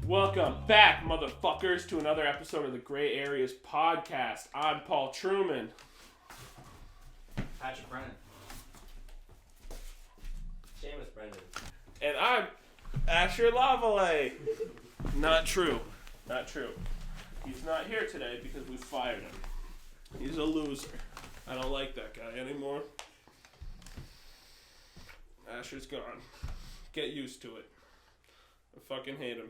Welcome back, motherfuckers, to another episode of the Gray Areas podcast. I'm Paul Truman. Patrick Brennan. Seamus Brendan. And I'm Asher Lavallee. Not true. Not true. He's not here today because we fired him. He's a loser. I don't like that guy anymore. Asher's gone. Get used to it. I fucking hate him.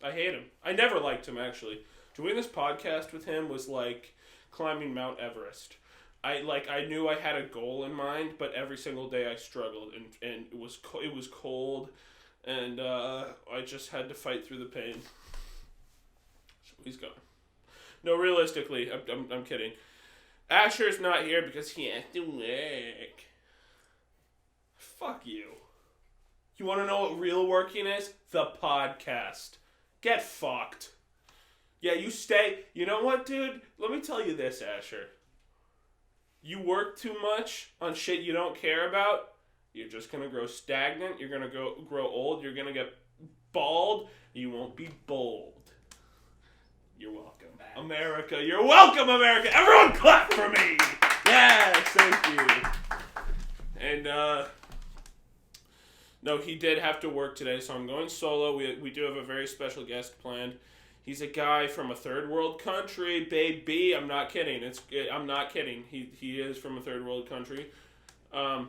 I hate him. I never liked him, actually. Doing this podcast with him was like climbing Mount Everest. I knew I had a goal in mind, but every single day I struggled, and it was cold, and I just had to fight through the pain. So he's gone. No, realistically, I'm kidding. Asher's not here because he has to work. Fuck you. You want to know what real working is? The podcast. Get fucked. Yeah, you stay. You know what, dude? Let me tell you this, Asher. You work too much on shit you don't care about, you're just going to grow stagnant. You're going to grow old. You're going to get bald. You won't be bold. You're welcome. America. You're welcome, America. Everyone clap for me. Yes, thank you. And, no, he did have to work today, so I'm going solo. We do have a very special guest planned. He's a guy from a third world country, baby. I'm not kidding. I'm not kidding. He is from a third world country. I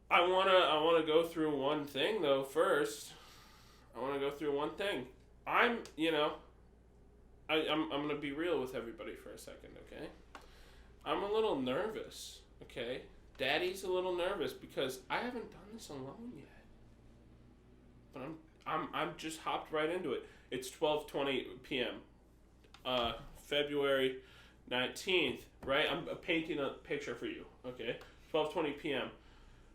wanna go through one thing though first. I wanna go through one thing. I'm gonna be real with everybody for a second, okay? I'm a little nervous, okay? Daddy's a little nervous because I haven't done this alone yet. But I'm just hopped right into it. It's 12:20 p.m. February 19th, right? I'm painting a picture for you, okay? 12:20 p.m.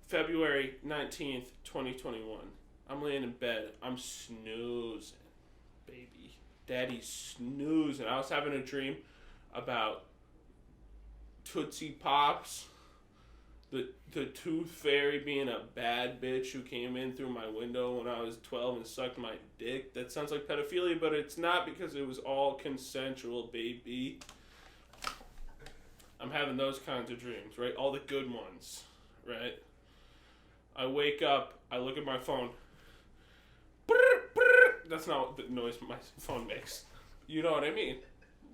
February 19th, 2021. I'm laying in bed. I'm snoozing, baby. Daddy's snoozing. I was having a dream about Tootsie Pops. The Tooth Fairy being a bad bitch who came in through my window when I was 12 and sucked my dick. That sounds like pedophilia, but it's not because it was all consensual, baby. I'm having those kinds of dreams, right? All the good ones, right? I wake up, I look at my phone. That's not the noise my phone makes. You know what I mean?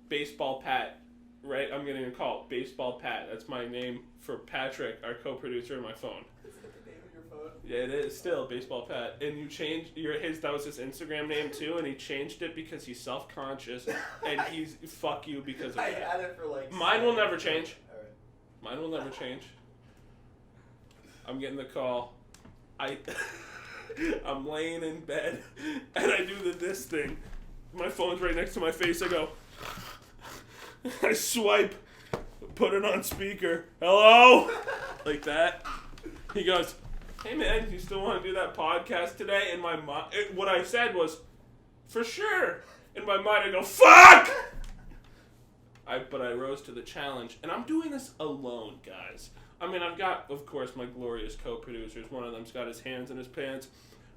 Baseball Pat. Right, I'm getting a call. Baseball Pat. That's my name for Patrick, our co-producer on my phone. Is that the name of your phone? Yeah, it is still Baseball Pat. And you changed that was his Instagram name too, and he changed it because he's self-conscious and he's fuck you because of that. I had it for like. Mine will never change. Alright. Mine will never change. I'm getting the call. I'm laying in bed and I do this thing. My phone's right next to my face. I go. I swipe, put it on speaker. Hello? Like that. He goes, hey man, you still want to do that podcast today? In my mind, what I said was, for sure. In my mind, I go, fuck! But I rose to the challenge. And I'm doing this alone, guys. I mean, I've got, of course, my glorious co-producers. One of them's got his hands in his pants,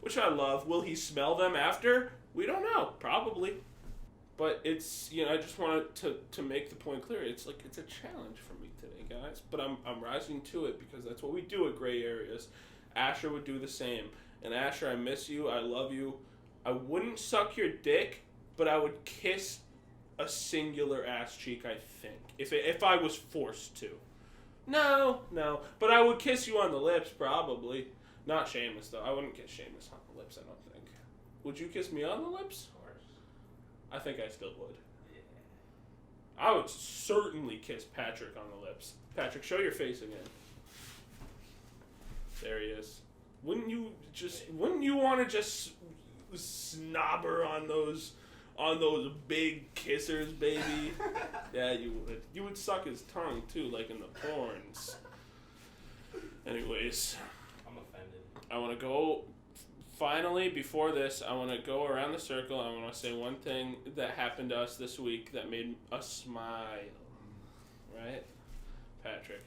which I love. Will he smell them after? We don't know. Probably. But it's, I just wanted to make the point clear. It's like, it's a challenge for me today, guys. But I'm rising to it because that's what we do at Gray Areas. Asher would do the same. And Asher, I miss you. I love you. I wouldn't suck your dick, but I would kiss a singular ass cheek, I think. If I was forced to. No. But I would kiss you on the lips, probably. Not Seamus, though. I wouldn't kiss Seamus on the lips, I don't think. Would you kiss me on the lips? I think I still would. Yeah. I would certainly kiss Patrick on the lips. Patrick, show your face again. There he is. Wouldn't you want to just snobber on those big kissers, baby? Yeah, you would. You would suck his tongue too, like in the porns. Anyways, I'm offended. I want to go. Finally, before this, I want to go around the circle. I want to say one thing that happened to us this week that made us smile. Right? Patrick.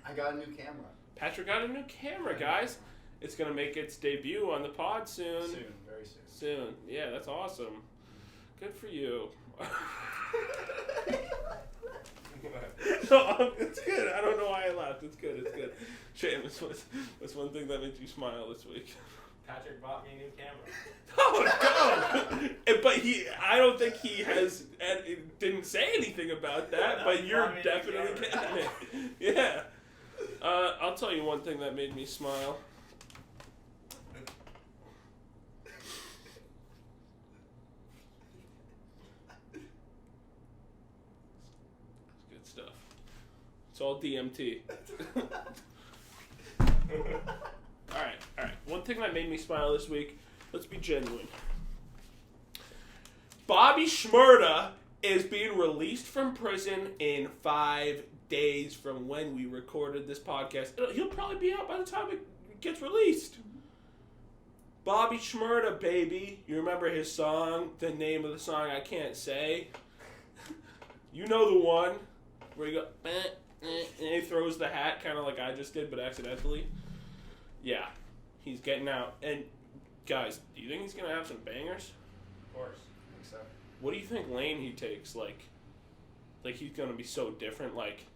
I got a new camera. Patrick got a new camera, guys. It's gonna make its debut on the pod soon. Soon, very soon. Soon. Yeah, that's awesome. Good for you. No, it's good. I don't know why I laughed. It's good. It's good. Seamus, what's one thing that made you smile this week? Patrick bought me a new camera. Oh no! But I don't think he has. Didn't say anything about that. But you're definitely getting it. Yeah. I'll tell you one thing that made me smile. Good stuff. It's all DMT. Alright. One thing that made me smile this week, let's be genuine. Bobby Shmurda is being released from prison in 5 days from when we recorded this podcast. He'll probably be out by the time it gets released. Bobby Shmurda, baby. You remember his song? The name of the song I can't say. You know the one where he goes, and he throws the hat, kind of like I just did, but accidentally. Yeah, he's getting out. And guys, do you think he's gonna have some bangers? Of course, I think so. What do you think lane he takes? Like he's gonna be so different. Like,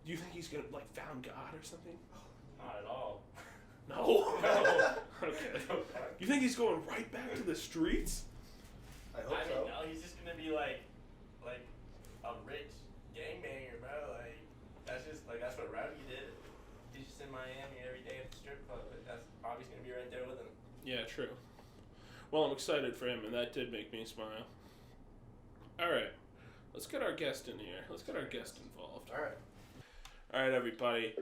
do you think he's gonna found God or something? Not at all. No. Okay. You think he's going right back to the streets? I hope so. No, he's just gonna be like a rich gangbanger, bro. That's what Rowdy did. He's just in Miami every day at the strip club, but that's Bobby's gonna be right there with him. Yeah, true. Well, I'm excited for him, and that did make me smile. All right, let's get our guest in here. Let's get our guest involved. All right, everybody.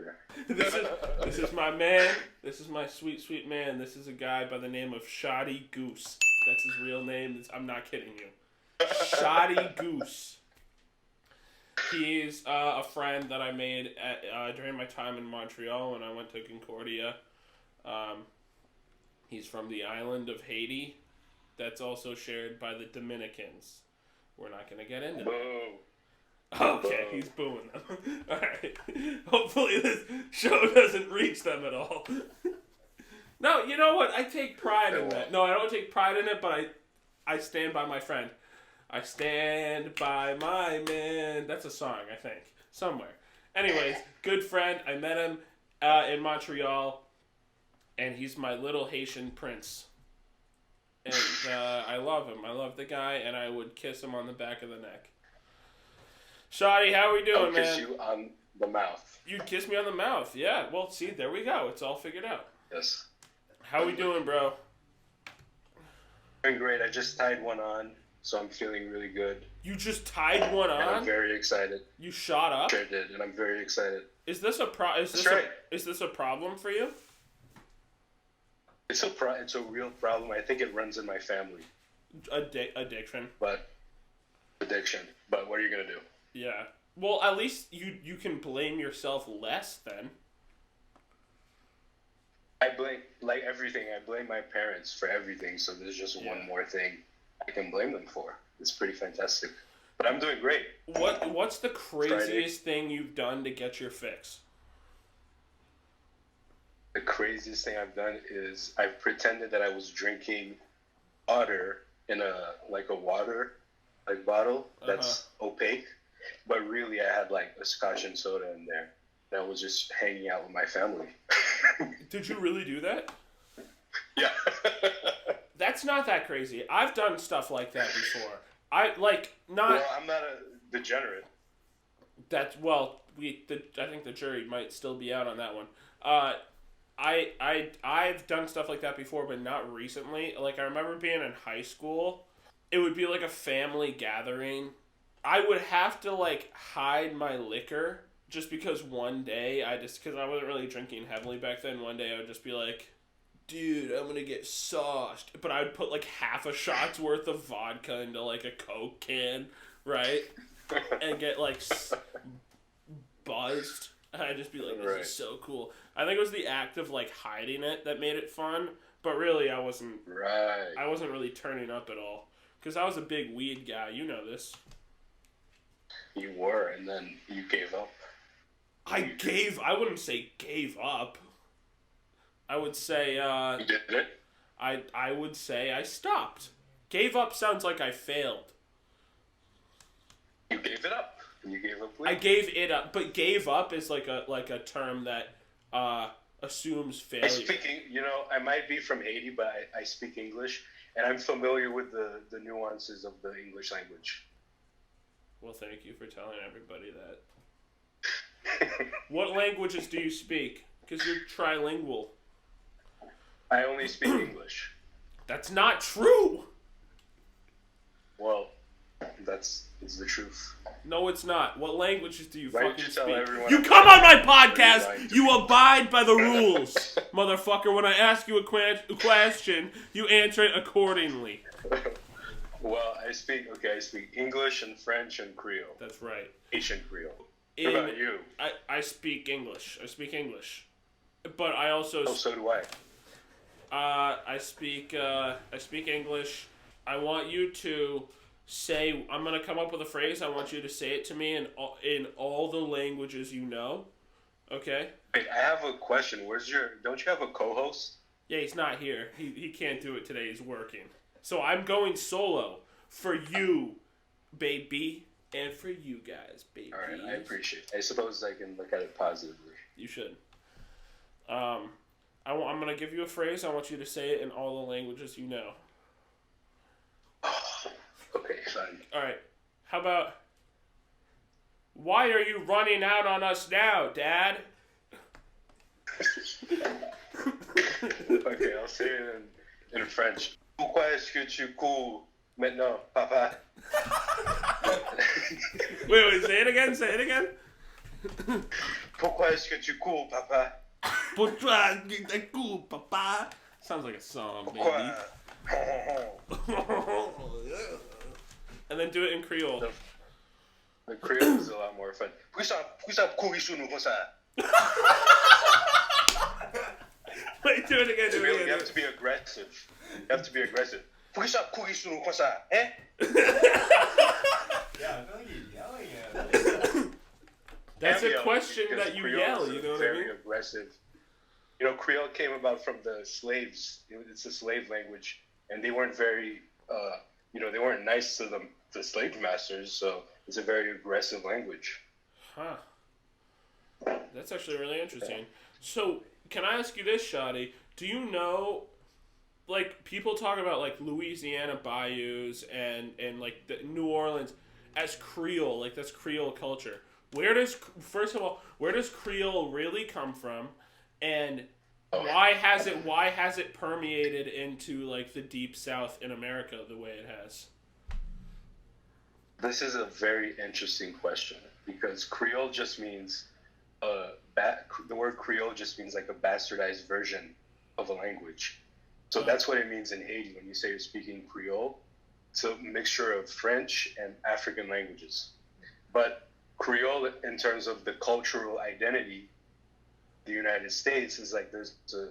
This is my man. This is my sweet, sweet man. This is a guy by the name of Shoddy Goose. That's his real name. I'm not kidding you. Shoddy Goose. He's a friend that I made during my time in Montreal when I went to Concordia. He's from the island of Haiti. That's also shared by the Dominicans. We're not going to get into that. Okay, he's booing them. Alright. Hopefully this show doesn't reach them at all. No, you know what? I take pride in that. No, I don't take pride in it, but I stand by my friend. I stand by my man. That's a song, I think. Somewhere. Anyways, good friend. I met him in Montreal, and he's my little Haitian prince. And I love him. I love the guy, and I would kiss him on the back of the neck. Shoddy, how are we doing, man? I'll kiss you on the mouth. You'd kiss me on the mouth. Yeah, well, see, there we go. It's all figured out. Yes. How we doing, bro? Doing great. I just tied one on, so I'm feeling really good. You just tied one on? And I'm very excited. You shot up? Sure did, and I'm very excited. Is this a is this a problem for you? It's a real problem. I think it runs in my family. Addiction. But what are you gonna do? Yeah. Well, at least you can blame yourself less then. I blame everything. I blame my parents for everything. So there's just one more thing I can blame them for. It's pretty fantastic. But I'm doing great. What's the craziest thing you've done to get your fix? The craziest thing I've done is I've pretended that I was drinking water in a water bottle that's opaque, but really I had a scotch and soda in there. And I was just hanging out with my family. Did you really do that? Yeah. That's not that crazy. I've done stuff like that before. Well, I'm not a degenerate. I think the jury might still be out on that one. I've done stuff like that before, but not recently. I remember being in high school. It would be a family gathering. I would have to hide my liquor just because one day because I wasn't really drinking heavily back then. One day I would just be like, dude, I'm gonna get sauced. But I would put half a shot's worth of vodka into a Coke can, right? And get buzzed. And I'd just be like, this is so cool. I think it was the act of hiding it that made it fun. But really, I wasn't really turning up at all. Because I was a big weed guy. You know this. You were, and then you gave up. I wouldn't say gave up. I would say. You did it? I would say I stopped. Gave up sounds like I failed. You gave it up. You gave up. I gave it up, but gave up is like a term that assumes failure. I might be from Haiti, but I speak English, and I'm familiar with the nuances of the English language. Well, thank you for telling everybody that. What languages do you speak? Because you're trilingual. I only speak English. That's not true! Well, it's the truth. No, it's not. What languages do you fucking speak? You come on my podcast, you abide by the rules. Motherfucker, when I ask you a question, you answer it accordingly. Well, I speak English and French and Creole. That's right. Haitian Creole. What about you? I speak English. But I also... Oh, so do I. I speak English. I want you to say... I'm going to come up with a phrase. I want you to say it to me in all the languages you know. Okay? Wait, I have a question. Don't you have a co-host? Yeah, he's not here. He can't do it today. He's working. So I'm going solo for you, baby, and for you guys, baby. All right, I appreciate it. I suppose I can look at it positively. You should. I'm going to give you a phrase. I want you to say it in all the languages you know. Oh, okay, fine. All right. How about, why are you running out on us now, Dad? Okay, I'll say it in French. Pourquoi est-ce que tu cours maintenant, papa? Wait, say it again. Pourquoi est-ce que tu cours, papa? Pourquoi tu cours, papa? Sounds like a song, baby. And then do it in Creole. The Creole is a lot more fun. Pourquoi ça courir sur nous comme ça? Wait, do it again. You have to be aggressive. Pourquoi ça courir sur nous comme ça? Eh? Yeah, I feel like you're yelling at me. That's a question that you Creole yell, you know what I mean? Very aggressive. Creole came about from the slaves. It's a slave language, and they weren't very, they weren't nice to the slave masters, so it's a very aggressive language. Huh. That's actually really interesting. So, can I ask you this, Shadi? Do you know, like, people talk about, like, Louisiana bayous and like, the New Orleans as Creole, like, that's Creole culture. First of all, where does Creole really come from? And why has it permeated into, like, the deep South in America the way it has? This is a very interesting question, because Creole just means the word Creole just means like a bastardized version of a language. So that's what it means in Haiti when you say you're speaking Creole. It's a mixture of French and African languages. But Creole, in terms of the cultural identity, the United States is like there's a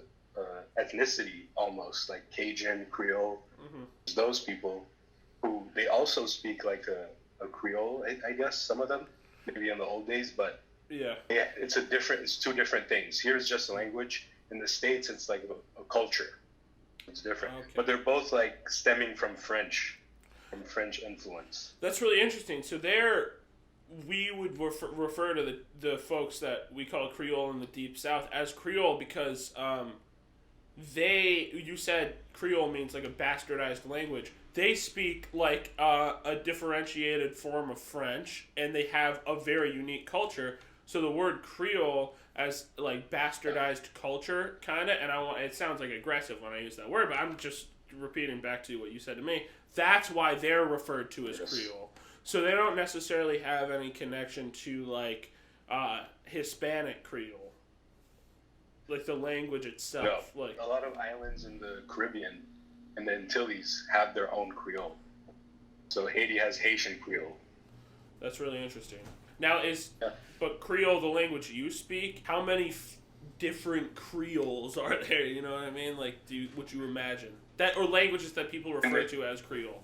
ethnicity almost, like Cajun, Creole. Mm-hmm. Those people who they also speak like a Creole, I guess, some of them, maybe in the old days, but yeah, it's two different things. Here's just a language. In the States, it's like a culture. It's different. Okay. But they're both like stemming from French influence. That's really interesting. So we would refer to the folks that we call Creole in the Deep South as Creole because you said Creole means like a bastardized language. They speak like a differentiated form of French, and they have a very unique culture. So the word Creole as like bastardized culture, kind of, and it sounds like aggressive when I use that word, but I'm just repeating back to what you said to me. That's why they're referred to as Creole. So they don't necessarily have any connection to like Hispanic Creole, like the language itself. No, like a lot of islands in the Caribbean and the Antilles have their own Creole. So Haiti has Haitian Creole. That's really interesting. Now but Creole the language you speak? How many different Creoles are there? You know what I mean? Like, would you imagine that, or languages that people refer to as Creole?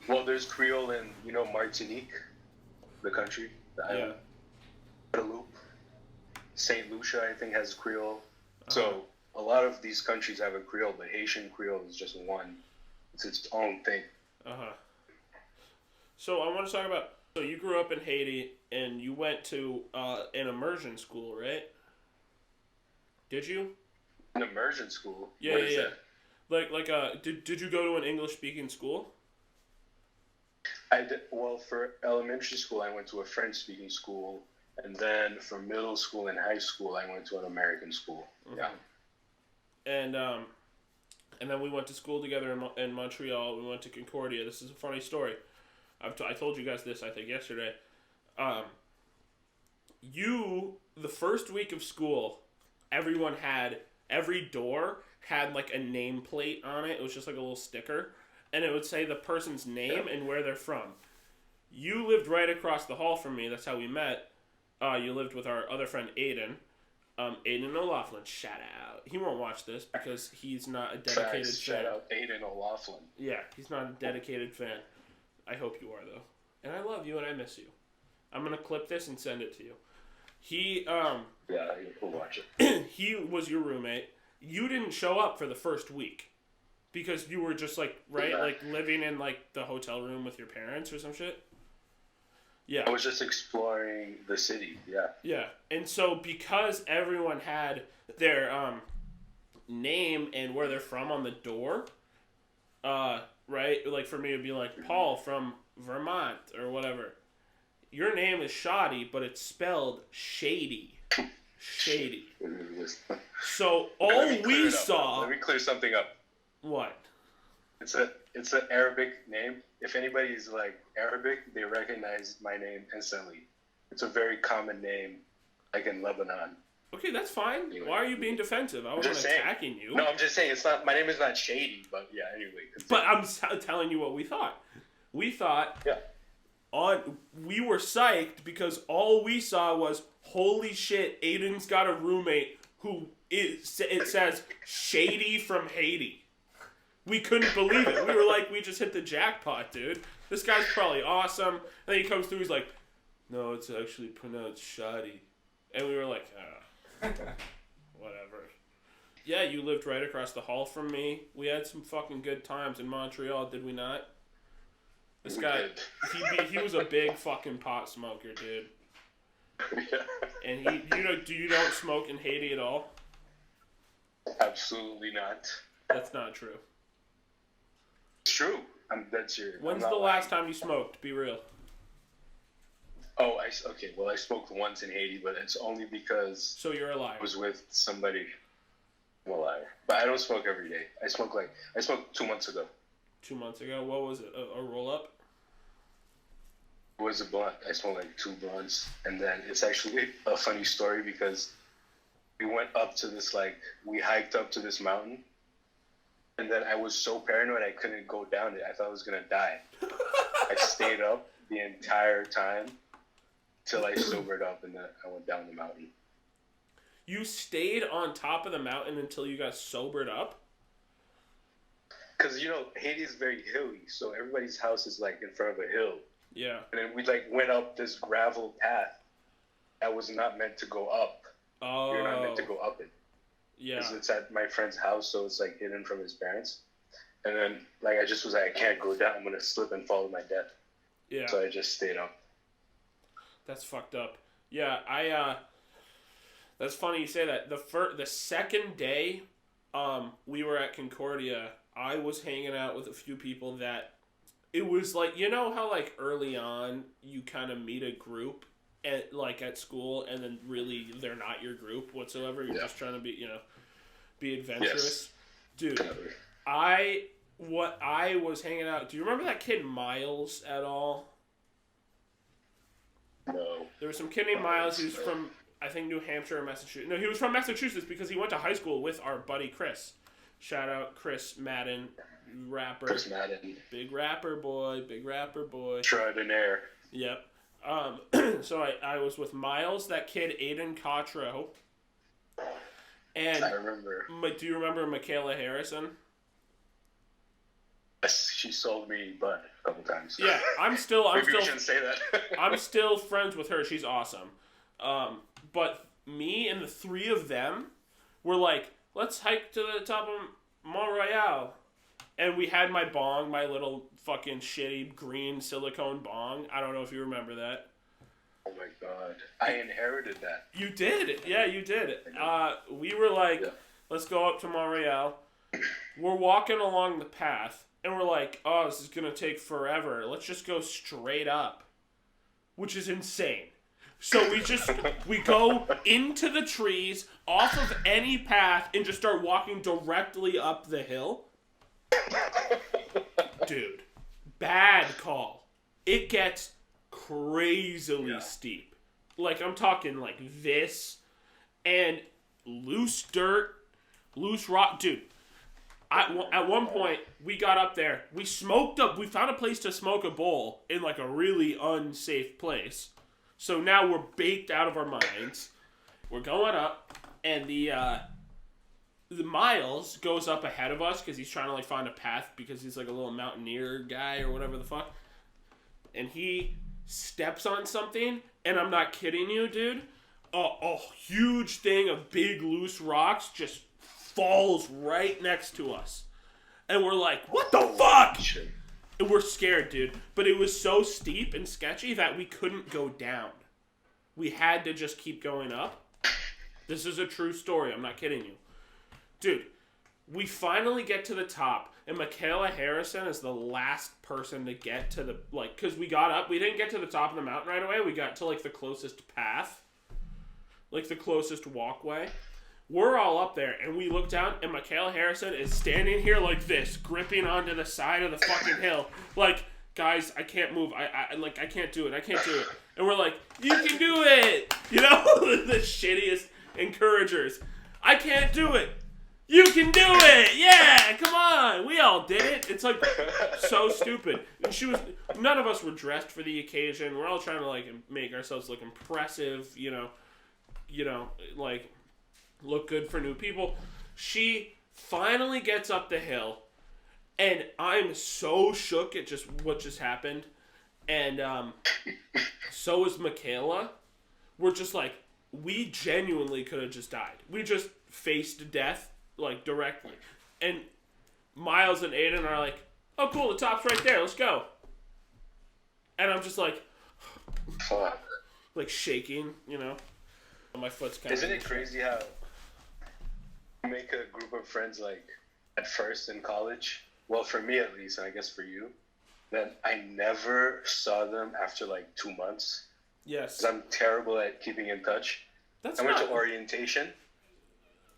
Well, there's Creole in Martinique, the country, the island. Guadeloupe, Saint Lucia, I think, has Creole. So a lot of these countries have a Creole, but Haitian Creole is just one. It's its own thing. So I want to talk about. So you grew up in Haiti, and you went to an immersion school, right? Did you? An immersion school? Yeah, What is that? Did you go to an English speaking school? I did, well, for elementary school, I went to a French speaking school, and then for middle school and high school, I went to an American school. Mm-hmm. Yeah. And then we went to school together in Montreal. We went to Concordia. This is a funny story. I told you guys this, I think, yesterday. The first week of school, every door had like a nameplate on it. It was just like a little sticker. And it would say the person's name and where they're from. You lived right across the hall from me. That's how we met. You lived with our other friend, Aiden. Aiden O'Loughlin, shout out. He won't watch this because he's not a dedicated fan. Shout out Aiden O'Loughlin. Yeah, he's not a dedicated fan. I hope you are, though. And I love you and I miss you. I'm going to clip this and send it to you. Yeah, you'll watch it. He was your roommate. You didn't show up for the first week. Because you were just, like, right? Yeah. Like, living in, like, the hotel room with your parents or some shit? Yeah. I was just exploring the city, yeah. Yeah. And so, because everyone had their name and where they're from on the door, right? Like, for me, it would be like, Paul from Vermont or whatever. Your name is Shoddy, but it's spelled Shady. Shady. So, all we saw... Let me clear something up. What? It's an Arabic name. If anybody's like Arabic, they recognize my name instantly. It's a very common name, like in Lebanon. Okay, that's fine. Anyway. Why are you being defensive? I wasn't attacking you. No, I'm just saying it's not. My name is not Shady, but yeah. Anyway. But I'm telling you what we thought. We thought. Yeah. We were psyched because all we saw was, holy shit, Aiden's got a roommate who it says Shady from Haiti. We couldn't believe it. We were like, we just hit the jackpot, dude. This guy's probably awesome. And then he comes through, he's like, no, it's actually pronounced Shoddy. And we were like, whatever. Yeah, you lived right across the hall from me. We had some fucking good times in Montreal, did we not? This guy, he was a big fucking pot smoker, dude. Yeah. And you don't smoke in Haiti at all? Absolutely not. That's not true. It's true. I'm dead serious. When's the last time you smoked? Be real. Oh, okay. Well, I smoked once in Haiti, but it's only because... So you're a liar. I was with somebody. I'm a liar. But I don't smoke every day. I smoked 2 months ago. 2 months ago? What was it? A roll-up? It was a blunt. I smoked like 2 blunts. And then it's actually a funny story because we went up to this, we hiked up to this mountain. And then I was so paranoid I couldn't go down it. I thought I was going to die. I stayed up the entire time till I sobered up and then I went down the mountain. You stayed on top of the mountain until you got sobered up? Because, Haiti is very hilly. So everybody's house is in front of a hill. Yeah. And then we went up this gravel path that was not meant to go up. Oh. You're not meant to go up it. Yeah. Because it's at my friend's house, so it's hidden from his parents. And then I just was like, I can't go down. I'm gonna slip and fall to my death. Yeah. So I just stayed up. That's fucked up. Yeah, that's funny you say that. The second day, we were at Concordia. I was hanging out with a few people that it was how early on you kind of meet a group. At school, and then really they're not your group whatsoever. You're just trying to be adventurous. Yes. Dude, I was hanging out. Do you remember that kid Miles at all? No. There was some kid named Miles. He was from, I think, New Hampshire or Massachusetts. No, he was from Massachusetts because he went to high school with our buddy Chris. Shout out Chris Madden, rapper. Chris Madden. Big rapper boy. Extraordinaire. Yep. So I was with Miles, that kid Aiden Cottrell, and I remember. Do you remember Michaela Harrison? Yes, she sold me bud a couple times. Yeah, I'm still. Maybe we shouldn't say that. I'm still friends with her. She's awesome. But me and the three of them we're like, let's hike to the top of Mont Royal. And we had my bong, my little fucking shitty green silicone bong. I don't know if you remember that. Oh my god. I inherited that. You did. Yeah, you did. We were like, let's go up to Mont Royal. We're walking along the path, and we're like, oh, this is going to take forever. Let's just go straight up, which is insane. So we go into the trees, off of any path, and just start walking directly up the hill. Dude, bad call. It gets crazily steep. Like, I'm talking like this, and loose dirt, loose rock. Dude, at one point, we got up there. We found a place to smoke a bowl in like a really unsafe place. So now we're baked out of our minds. We're going up, and the Miles goes up ahead of us because he's trying to like find a path because he's like a little mountaineer guy or whatever the fuck. And he steps on something, and I'm not kidding you, dude. A huge thing of big loose rocks just falls right next to us. And we're like, what the fuck? And we're scared, dude. But it was so steep and sketchy that we couldn't go down. We had to just keep going up. This is a true story. I'm not kidding you. Dude, we finally get to the top, and Michaela Harrison is the last person to get to the, like, because we got up. We didn't get to the top of the mountain right away. We got to, like, the closest path. Like, the closest walkway. We're all up there, and we look down, and Michaela Harrison is standing here like this, gripping onto the side of the fucking hill. Like, guys, I can't move. I can't do it. I can't do it. And we're like, you can do it! You know, the shittiest encouragers. I can't do it. You can do it! Yeah, come on! We all did it. It's like so stupid. And none of us were dressed for the occasion. We're all trying to like make ourselves look impressive, you know, like look good for new people. She finally gets up the hill, and I'm so shook at just what just happened. And so is Michaela. We're just like, we genuinely could have just died. We just faced death, like, directly. And Miles and Aiden are like, oh, cool, the top's right there, let's go. And I'm just like, fuck. Like, shaking, you know? My foot's kind of... Isn't it crazy how you make a group of friends, like, at first in college? Well, for me at least, and I guess for you, then I never saw them after, like, 2 months. Yes. Because I'm terrible at keeping in touch. I went to orientation,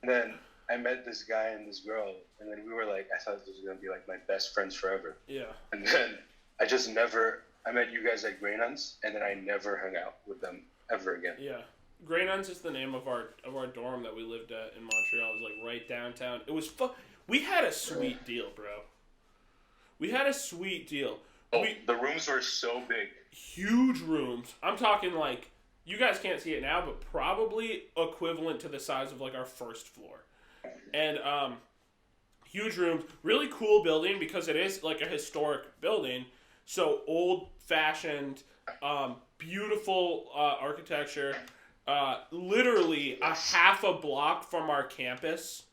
and then I met this guy and this girl, and then we were like, I thought this was going to be like my best friends forever. Yeah. And then I met you guys at Grey Nuns, and then I never hung out with them ever again. Yeah. Grey Nuns is the name of our dorm that we lived at in Montreal. It was like right downtown. It was we had a sweet deal, bro. We had a sweet deal. Oh, the rooms were so big. Huge rooms. I'm talking like, you guys can't see it now, but probably equivalent to the size of like our first floor. And huge rooms, really cool building because it is like a historic building. So old-fashioned, beautiful architecture. Literally a half a block from our campus,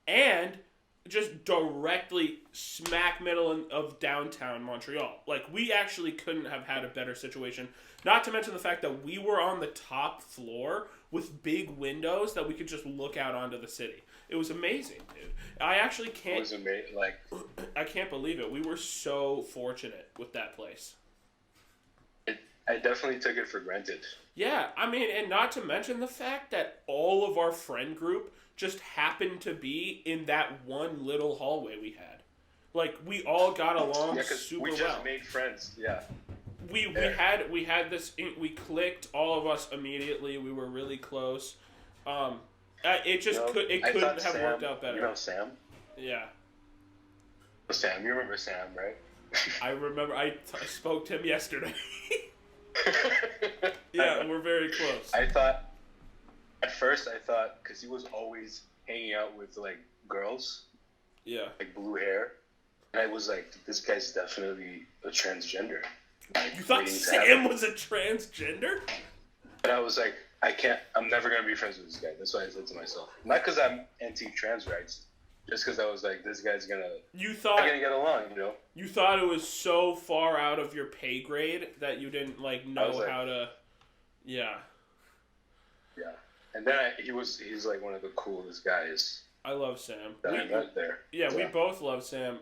and just directly smack middle of downtown Montreal. Like, we actually couldn't have had a better situation. Not to mention the fact that we were on the top floor with big windows that we could just look out onto the city. It was amazing, dude. I actually can't... It was amazing. Like, I can't believe it. We were so fortunate with that place. I definitely took it for granted. Yeah, I mean, and not to mention the fact that all of our friend group just happened to be in that one little hallway we had. Like, we all got along super well. We just made friends, yeah. We had this, we clicked, all of us immediately. We were really close. It just couldn't have worked out better. You know Sam? Yeah. Sam, you remember Sam, right? I remember, I spoke to him yesterday. Yeah, we're very close. At first I thought, because he was always hanging out with, like, girls. Yeah. Like, blue hair. And I was like, this guy's definitely a transgender. You thought Sam was a transgender? And I was like, I'm never gonna be friends with this guy. That's what I said to myself. Not because I'm anti-trans rights, just because I was like, this guy's gonna get along, you know. You thought it was so far out of your pay grade that you didn't like know how to. Yeah. Yeah, and then he's like one of the coolest guys. I love Sam. That I met there. Yeah, we both love Sam.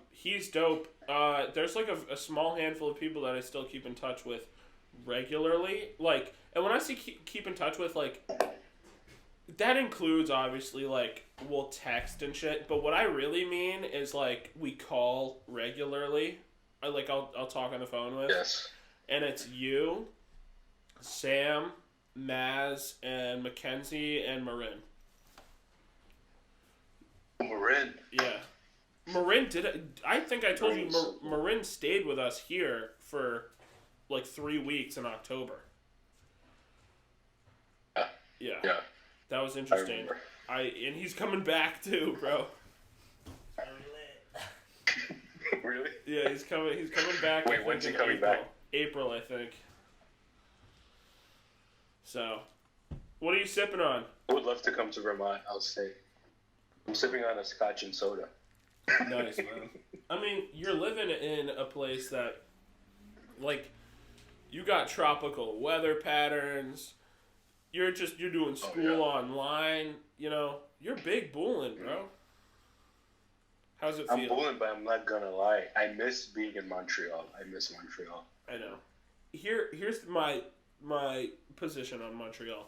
He's dope. There's like a small handful of people that I still keep in touch with regularly. Like, and when I say keep in touch with, like, that includes obviously like we'll text and shit. But what I really mean is like we call regularly. I'll talk on the phone with. Yes. And it's you, Sam, Maz, and Mackenzie and Marin. Marin. Yeah. Marin I think I told you Marin stayed with us here for like 3 weeks in October. Yeah. Yeah. That was interesting. And he's coming back too, bro. Really? Yeah, he's coming back. Wait, when's he coming back? April, I think. So, what are you sipping on? I would love to come to Vermont, I'll say. I'm sipping on a scotch and soda. Nice, man. I mean, you're living in a place that, like, you got tropical weather patterns. You're doing school online. You know, you're big bulling, bro. How's it feel? I'm bulling, but I'm not gonna lie. I miss being in Montreal. I know. Here's my position on Montreal.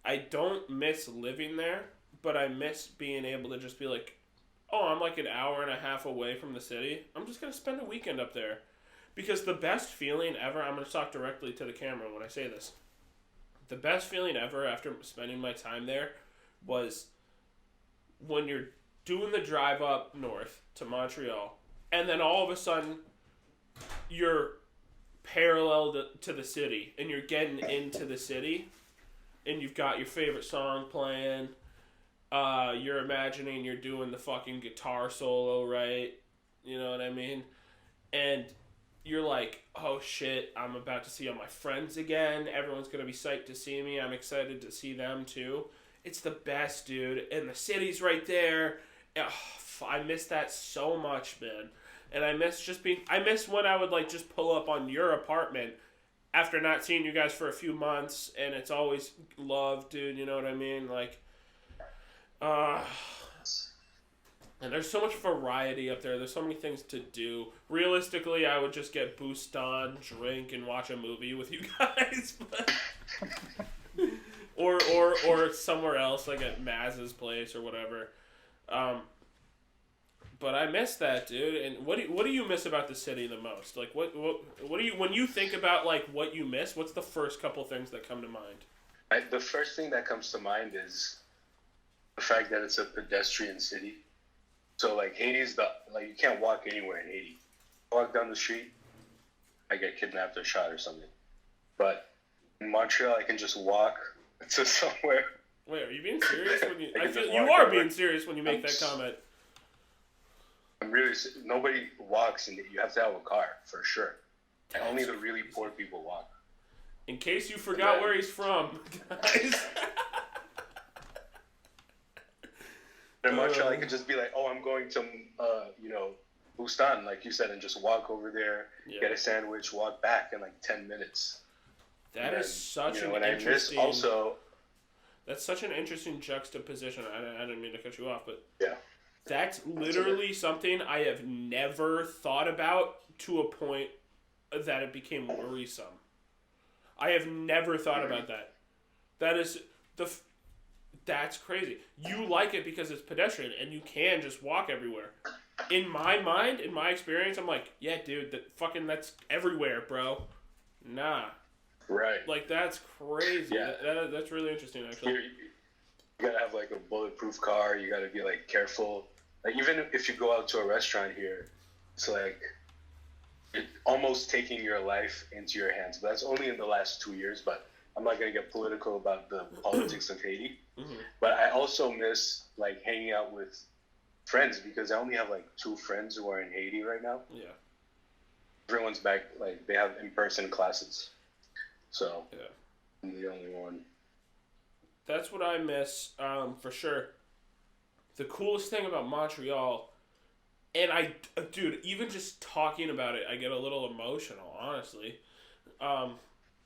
I don't miss living there, but I miss being able to just be like, oh, I'm like an hour and a half away from the city. I'm just going to spend a weekend up there. Because the best feeling ever, I'm going to talk directly to the camera when I say this. The best feeling ever after spending my time there was when you're doing the drive up north to Montreal, and then all of a sudden you're parallel to the city, and you're getting into the city, and you've got your favorite song playing. You're imagining you're doing the fucking guitar solo, right? You know what I mean? And you're like, oh shit, I'm about to see all my friends again. Everyone's going to be psyched to see me. I'm excited to see them too. It's the best, dude. And the city's right there. I miss that so much, man. And I miss when I would like just pull up on your apartment after not seeing you guys for a few months, and it's always love, dude, you know what I mean? Like, and there's so much variety up there. There's so many things to do. Realistically, I would just get boosted on, drink, and watch a movie with you guys. But or somewhere else, like at Maz's place or whatever. But I miss that, dude. And what do you miss about the city the most? Like, what do you, when you think about like what you miss? What's the first couple things that come to mind? The first thing that comes to mind is the fact that it's a pedestrian city. So like Haiti's you can't walk anywhere in Haiti. Walk down the street, I get kidnapped or shot or something. But in Montreal, I can just walk to somewhere. Wait, are you being serious? I feel you are being serious when you make that comment. I'm really. Nobody walks, and you have to have a car for sure. And only the really poor people walk. In case you forgot where he's from, guys. In Montreal, I could just be like, "Oh, I'm going to, Bustan," like you said, and just walk over there, get a sandwich, walk back in like 10 minutes. That is such an interesting. That's such an interesting juxtaposition. I didn't mean to cut you off, but yeah. That's literally something I have never thought about to a point that it became worrisome. I have never thought about that. That's crazy. You like it because it's pedestrian and you can just walk everywhere. In my mind, in my experience, I'm like, yeah, dude, that's everywhere, bro. Nah. Right. Like, that's crazy. Yeah. That's really interesting, actually. You gotta have like a bulletproof car. You gotta be like careful. Like even if you go out to a restaurant here, it's like you're almost taking your life into your hands. But that's only in the last 2 years. But I'm not gonna get political about the politics of Haiti. Mm-hmm. But I also miss like hanging out with friends because I only have like 2 friends who are in Haiti right now. Yeah. Everyone's back. Like they have in-person classes. So. Yeah. I'm the only one. That's what I miss, for sure. The coolest thing about Montreal, and dude, even just talking about it, I get a little emotional, honestly,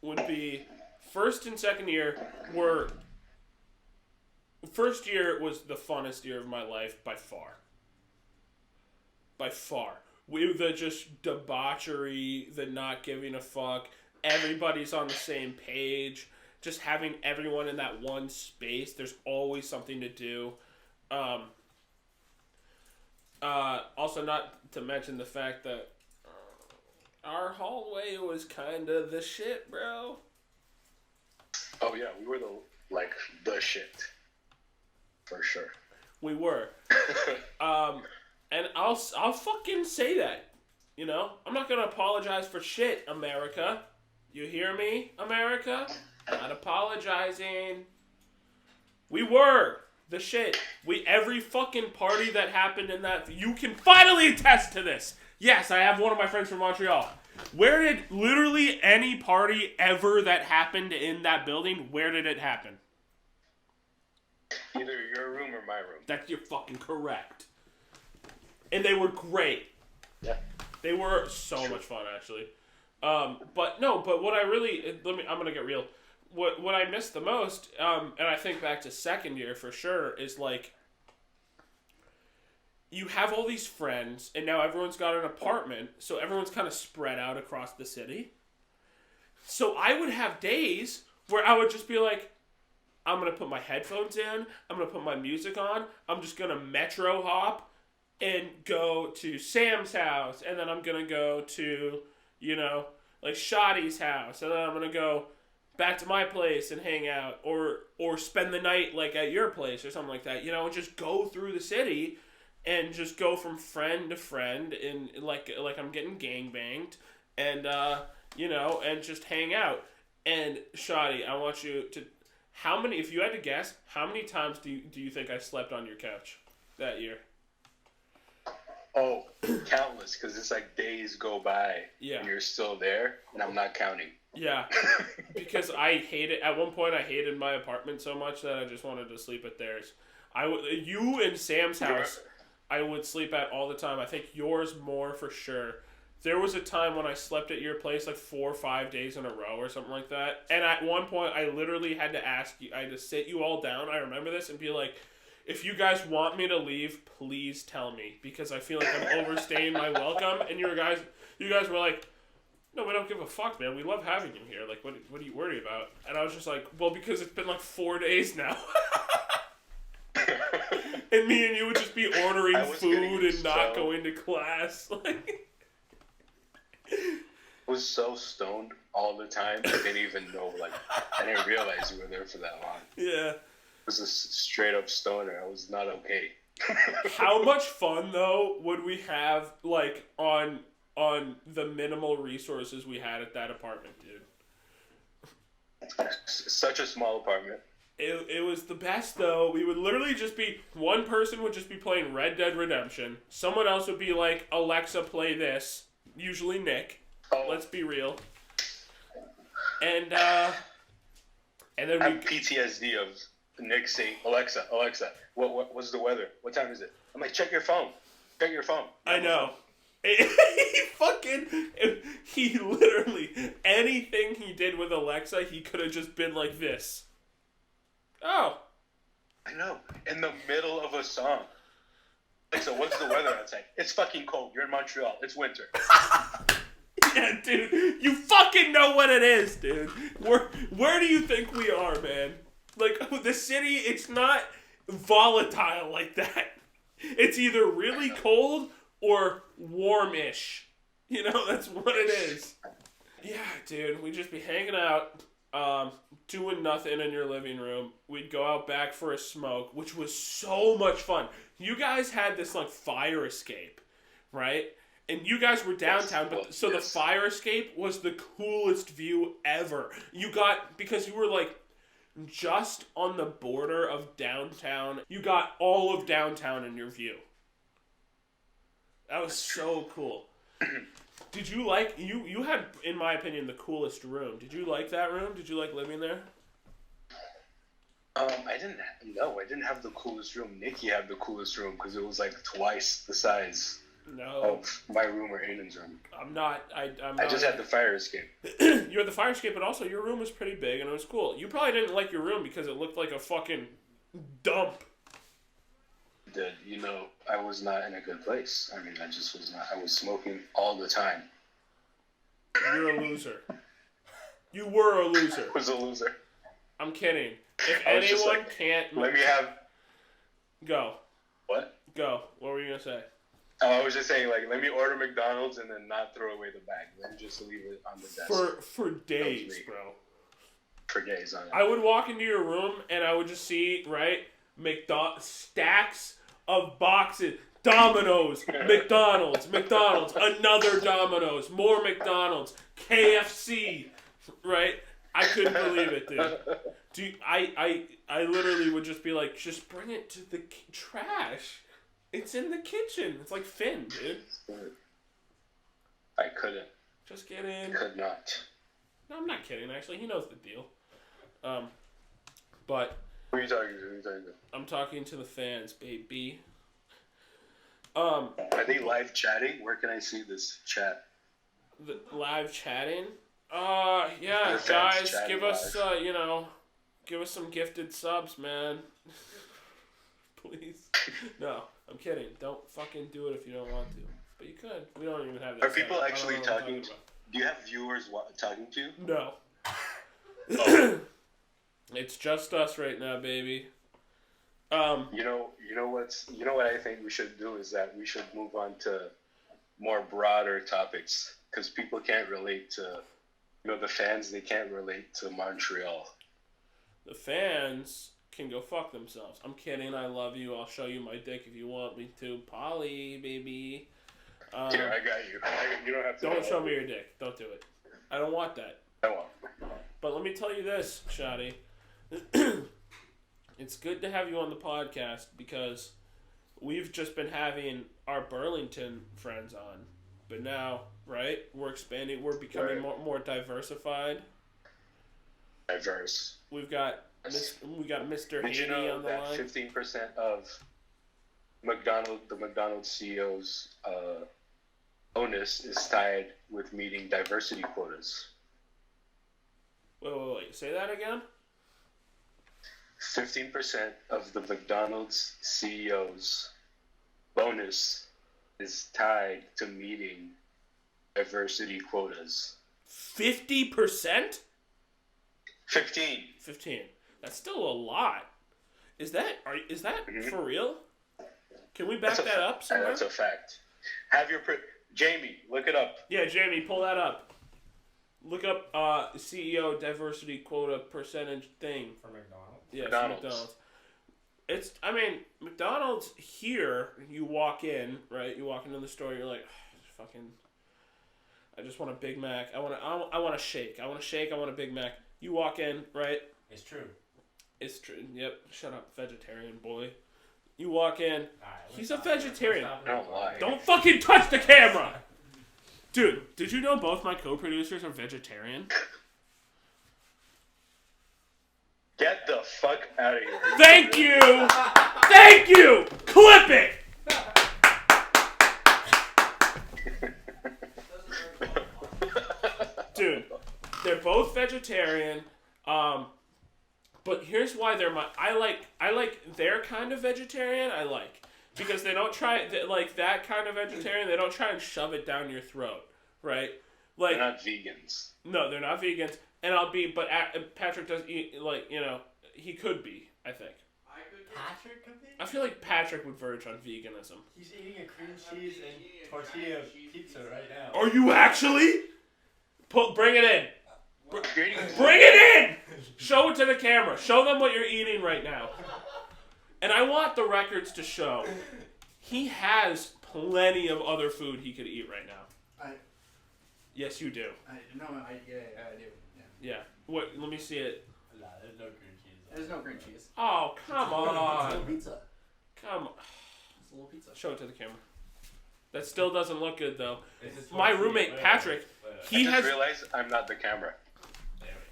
would be first and second year were... First year was the funnest year of my life by far. By far. The just debauchery, the not giving a fuck, everybody's on the same page, just having everyone in that one space, there's always something to do. Also, not to mention the fact that our hallway was kind of the shit, bro. Oh yeah, we were the shit. For sure. We were. And I'll fucking say that. You know? I'm not gonna apologize for shit, America. You hear me, America? Not apologizing. We were the shit. Every fucking party that happened in that... You can finally attest to this. Yes, I have one of my friends from Montreal. Where did literally any party ever that happened in that building, where did it happen? Either your room or my room. You're fucking correct. And they were great. Yeah. They were so much fun, actually. But what I really... I'm going to get real. What I miss the most, and I think back to second year for sure, is like... You have all these friends, and now everyone's got an apartment, so everyone's kind of spread out across the city. So I would have days where I would just be like, I'm going to put my headphones in, I'm going to put my music on, I'm just going to metro hop and go to Sam's house, and then I'm going to go to, like Shoddy's house, and then I'm going to go back to my place and hang out, or spend the night like at your place or something like that, and just go through the city and just go from friend to friend and like I'm getting gangbanged and, and just hang out. And Shoddy, I want you to... if you had to guess, how many times do you think I slept on your couch that year? Oh, countless, because it's like days go by and you're still there, and I'm not counting. Yeah, because I hated... At one point, I hated my apartment so much that I just wanted to sleep at theirs. You and Sam's house, I would sleep at all the time. I think yours more for sure. There was a time when I slept at your place like 4 or 5 days in a row or something like that. And at one point, I literally had to ask you, I had to sit you all down, I remember this, and be like, if you guys want me to leave, please tell me. Because I feel like I'm overstaying my welcome. And you guys were like, no, we don't give a fuck, man. We love having you here. Like, what are you worried about? And I was just like, well, because it's been like 4 days now. And me and you would just be ordering food and not going to class. Like... I was so stoned all the time, I didn't even know, I didn't realize you were there for that long. Yeah. I was a straight up stoner. I was not okay. How much fun, though, would we have, on the minimal resources we had at that apartment, dude? Such a small apartment. It was the best, though. We would literally just be... One person would just be playing Red Dead Redemption. Someone else would be like, Alexa, play this. Usually Nick. Oh. Let's be real. And then I have PTSD of Nick saying, Alexa, what's the weather? What time is it? I'm like, check your phone. I know. He literally, anything he did with Alexa, he could have just been like this. Oh. I know. In the middle of a song. Alexa, what's the weather outside? It's fucking cold. You're in Montreal. It's winter. Yeah, dude. You fucking know what it is, dude. Where do you think we are, man? Like, the city, it's not volatile like that. It's either really cold or warm-ish. That's what it is. Yeah, dude. We'd just be hanging out, doing nothing in your living room. We'd go out back for a smoke, which was so much fun. You guys had this, fire escape, right? And you guys were downtown, the fire escape was the coolest view ever. Because you were, just on the border of downtown. You got all of downtown in your view. That was so cool. Did you like you had, in my opinion, the coolest room? Did you like that room? Did you like living there? I didn't have the coolest room. Nikki had the coolest room because it was like twice the size of my room or Aiden's room. I just had the fire escape. You had the fire escape, but also your room was pretty big and it was cool. You probably didn't like your room because it looked like a fucking dump. Dude, I was not in a good place. I mean, I just was not. I was smoking all the time. You're a loser. You were a loser. I was a loser. I'm kidding. If anyone can't... Let me have... Go. What? Go. What were you going to say? Oh, I was just saying, let me order McDonald's and then not throw away the bag. Let me just leave it on the desk. For days, bro. For days on it. I would walk into your room and I would just see, right, stacks of boxes. Domino's, McDonald's, another Domino's, more McDonald's, KFC, right? I couldn't believe it, dude. I literally would just be like, just bring it to the trash. It's in the kitchen. It's like Finn, dude. I couldn't. Just get in. Could not. No, I'm not kidding, actually. He knows the deal. But... Who are you talking to? I'm talking to the fans, baby. Are they live chatting? Where can I see this chat? The live chatting? Yeah, guys, give us, give us some gifted subs, man. Please. No, I'm kidding. Don't fucking do it if you don't want to. But you could. We don't even have that. Are people actually talking? Do you have viewers talking to you? No. Oh. It's just us right now, baby. You know what I think we should do is that we should move on to more broader topics because people can't relate to, the fans, they can't relate to Montreal. The fans can go fuck themselves. I'm kidding. I love you. I'll show you my dick if you want me to. Polly, baby. Here, I got you. You don't have to. Don't show me your dick. Don't do it. I don't want that. I won't. But let me tell you this, Shotty. It's good to have you on the podcast because we've just been having our Burlington friends on. But now, right, we're expanding. We're becoming more diversified. Diverse. We got Mr. Did Haiti you know on the that line. 15% of the McDonald's CEO's bonus is tied with meeting diversity quotas? Wait. Say that again? 15% of the McDonald's CEO's bonus is tied to meeting diversity quotas. 50%? 15. That's still a lot. Is that for real? Can we back that up somewhere? That's a fact. Have your Jamie, look it up. Yeah, Jamie, pull that up. Look up CEO diversity quota percentage thing. For McDonald's? Yeah, for McDonald's. McDonald's here, you walk in, right? You walk into the store, you're like, I just want a Big Mac. I want a shake. I want a shake, I want a Big Mac. You walk in, right? It's true. It's true. Yep. Shut up, vegetarian boy. You walk in. He's a vegetarian. Don't lie. Don't fucking touch the camera! Dude, did you know both my co-producers are vegetarian? Get the fuck out of here. Thank you! Thank you! Clip it! Dude, they're both vegetarian. But here's why they're I like their kind of vegetarian. Because they don't try like that kind of vegetarian. They don't try and shove it down your throat, right? Like they're not vegans. No, they're not vegans. And Patrick does eat he could be. I think. Patrick could be? I feel like Patrick would verge on veganism. He's eating a cream cheese and tortilla pizza right now. Are you actually? Bring it in. Bring it in! Show it to the camera. Show them what you're eating right now. And I want the records to show he has plenty of other food he could eat right now. Yes, you do. I do. Yeah. What? Let me see it. Nah, there's no cream cheese. There's no cream cheese. Oh, come on. It's a little pizza. Come on. It's a little pizza. Show it to the camera. That still doesn't look good though. My roommate Patrick, he I has realized I'm not the camera.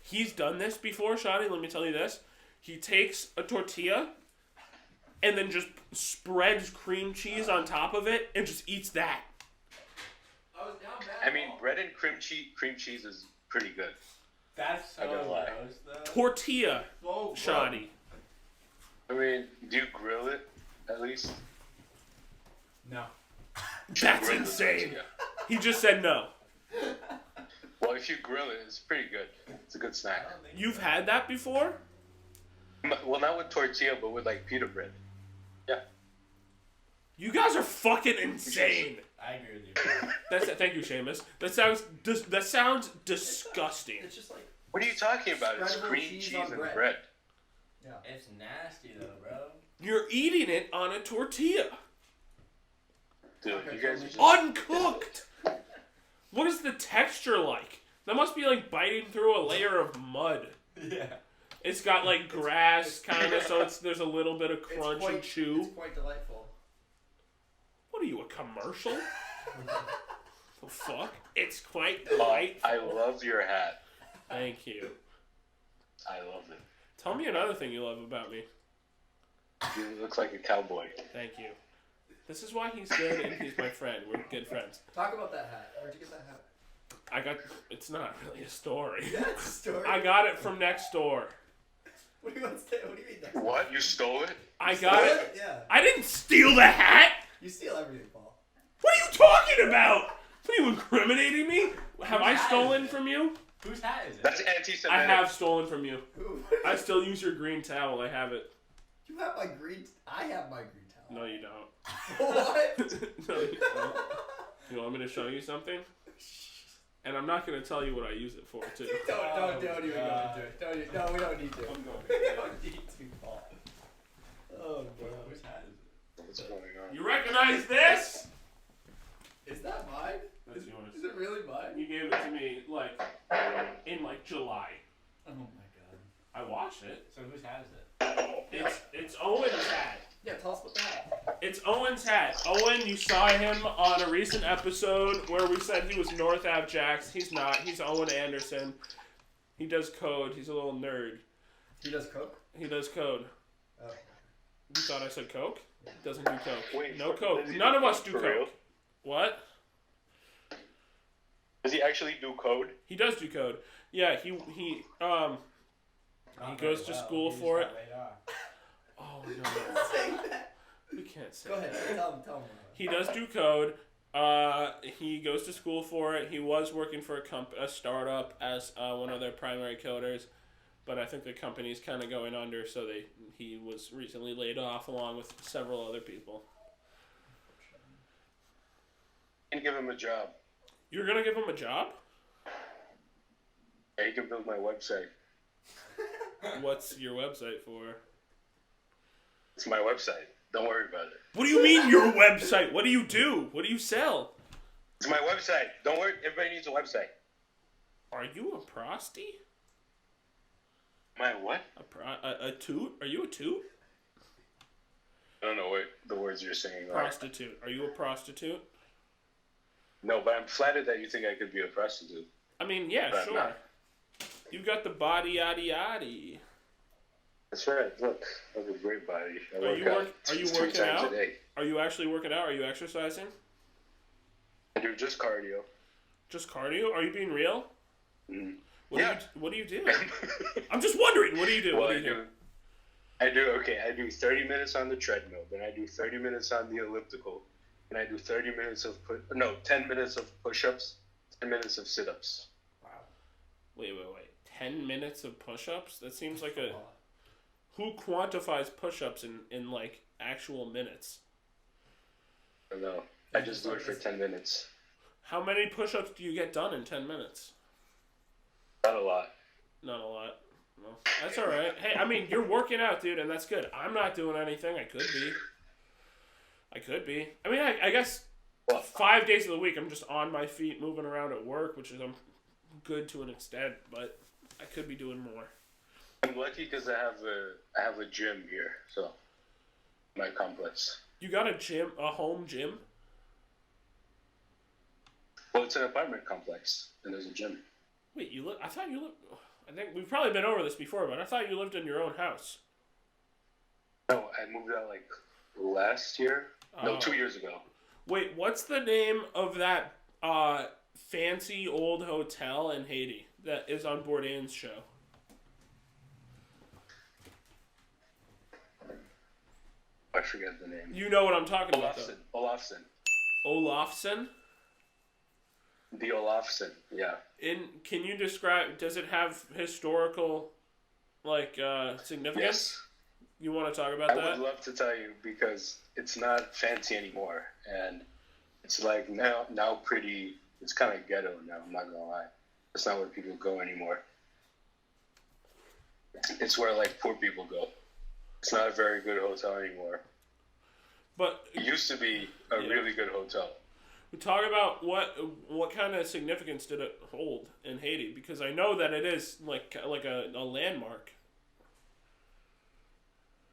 He's done this before, Shotty. Let me tell you this. He takes a tortilla and then just spreads cream cheese on top of it and just eats that. I mean, bread and cream cheese is pretty good. That's so gross, though. Tortilla, Shotty. I mean, do you grill it at least? No. That's insane. He just said no. Well, if you grill it, it's pretty good. It's a good snack. You've had that before? Well, not with tortilla, but with like pita bread. Yeah. You guys are fucking insane. I agree with you. Thank you, Seamus. That sounds disgusting. It's just like. What are you talking about? It's cream cheese and bread. Yeah. It's nasty though, bro. You're eating it on a tortilla. Dude, Okay, you guys are just... Uncooked! What is the texture like? That must be like biting through a layer of mud. Yeah. It's got like grass kind of, so there's a little bit of crunch and It's chew. quite delightful. What are you, a commercial? The fuck? It's quite delightful. I love your hat. Thank you. I love it. Tell me another thing you love about me. You look like a cowboy. Thank you. This is why he's good and he's my friend. We're good friends. Talk about that hat. Where'd you get that hat? It's not really a story. Yeah, it's a story. I got it from next door. What do you mean next? What? You stole it? I got it. Yeah. I didn't steal the hat. You steal everything, Paul. What are you talking about? What are you incriminating me? Have I hat stolen is it? from you? Whose hat is it? That's anti-Semitic. I have stolen from you. Who? I still use your green towel. I have it. You have my green. I have my green towel. No, you don't. What? No, you don't. You want me to show you something? And I'm not going to tell you what I use it for, too. Don't even go into it. No, we don't need to. I'm going We to. don't need to, Paul. Oh, no. Whose hat is it? What's going on? You recognize this? Is that mine? That's yours. Is it really mine? You gave it to me, in July. Oh, my God. I watched it. So whose hat is it? It's Owen's hat. Yeah, tell us about that. It's Owen's hat. Owen, you saw him on a recent episode where we said he was North Ave Jax. He's not. He's Owen Anderson. He does code. He's a little nerd. He does coke? He does code. Oh. You thought I said coke? He doesn't do coke. Wait, No does coke. he None do of us coke do for coke. real? What? Does he actually do code? He does do code. Yeah, he goes to school for it. Oh no. Say that. We can't say Go ahead. that. Tell him. He does do code. He goes to school for it. He was working for a startup as one of their primary coders, but I think the company's kind of going under, so he was recently laid off along with several other people. And give him a job. You're gonna give him a job? Yeah, he can build my website. What's your website for? It's my website. Don't worry about it. What do you mean your website? What do you do? What do you sell? It's my website. Don't worry. Everybody needs a website. Are you a prosty? My what? A toot? Are you a toot? I don't know what the words you're saying are. Prostitute. Are you a prostitute? No, but I'm flattered that you think I could be a prostitute. I mean, yeah, But I'm sure. not. You got the body yaddy yaddy. That's right. Look, I have a great body. I Are you out are you three working times out? a day. Are you actually working out? Are you exercising? I do just cardio. Just cardio? Are you being real? Mm. What do you do? I'm just wondering. What do you do? Well, What do you do? I do 30 minutes on the treadmill, then I do 30 minutes on the elliptical, and I do 30 minutes of 10 minutes of push-ups, 10 minutes of sit-ups. Wow. Wait. 10 minutes of push-ups? That seems like a... Who quantifies push-ups in like, actual minutes? I don't know. I just do it for 10 minutes. How many push-ups do you get done in 10 minutes? Not a lot. Not a lot. No. That's alright. Hey, I mean, you're working out, dude, and that's good. I'm not doing anything. I could be. I mean, I guess 5 days of the week I'm just on my feet moving around at work, which is I'm good to an extent, but I could be doing more. I'm lucky because I have a gym here, so my complex. You got a gym, a home gym? Well, it's an apartment complex, and there's a gym. Wait, you live? I thought you lived. I think we've probably been over this before, but I thought you lived in your own house. No, I moved out like last year. No, 2 years ago. Wait, what's the name of that fancy old hotel in Haiti that is on Bourdain's show? I forget the name. You know what I'm talking about, though. Olafsen. Olafsen? The Olafsen, yeah. Can you describe, does it have historical, significance? Yes. You want to talk about that? I would love to tell you because it's not fancy anymore. And it's like now pretty, it's kind of ghetto now, I'm not going to lie. It's not where people go anymore. It's where, like, poor people go. It's not a very good hotel anymore. But it used to be a really good hotel. We talk about what kind of significance did it hold in Haiti? Because I know that it is like a landmark.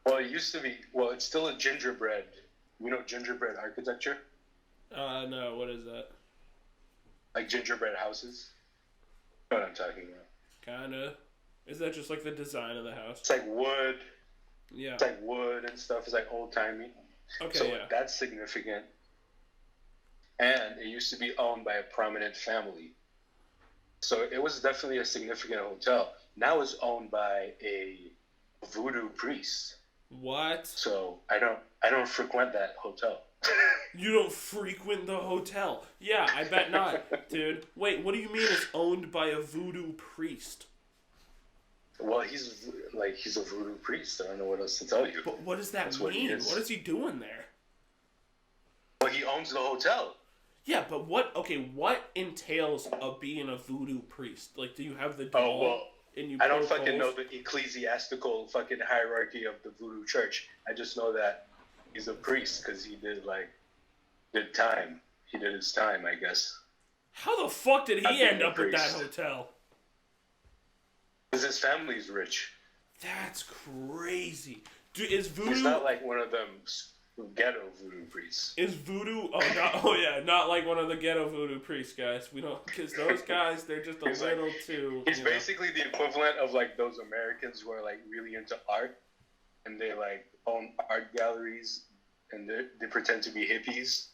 Well, it used to be. Well, it's still a gingerbread. You know gingerbread architecture? No. What is that? Like gingerbread houses. You know what I'm talking about? Kinda. Is that just like the design of the house? It's like wood. Yeah. It's like wood and stuff. It's like old timey. Okay. So yeah. that's significant. And it used to be owned by a prominent family. So it was definitely a significant hotel. Now it's owned by a voodoo priest. What? So I don't frequent that hotel. You don't frequent the hotel? Yeah, I bet not, dude. Wait, what do you mean it's owned by a voodoo priest? Well, he's a voodoo priest. I don't know what else to tell you. But what does that mean? What is he doing there? Well, he owns the hotel. Yeah, but what entails of being a voodoo priest? Like, do you have the doll? Oh, well, and you I don't fucking know the ecclesiastical fucking hierarchy of the voodoo church. I just know that he's a priest because he did time. He did his time, I guess. How the fuck did he end up at that hotel? Because his family's rich. That's crazy. Dude, is voodoo... He's not like one of them ghetto voodoo priests. Is voodoo... not like one of the ghetto voodoo priests, guys. We don't... Because those guys, they're just a little too... He's basically the equivalent of, like, those Americans who are, like, really into art. And they, like, own art galleries. And they pretend to be hippies.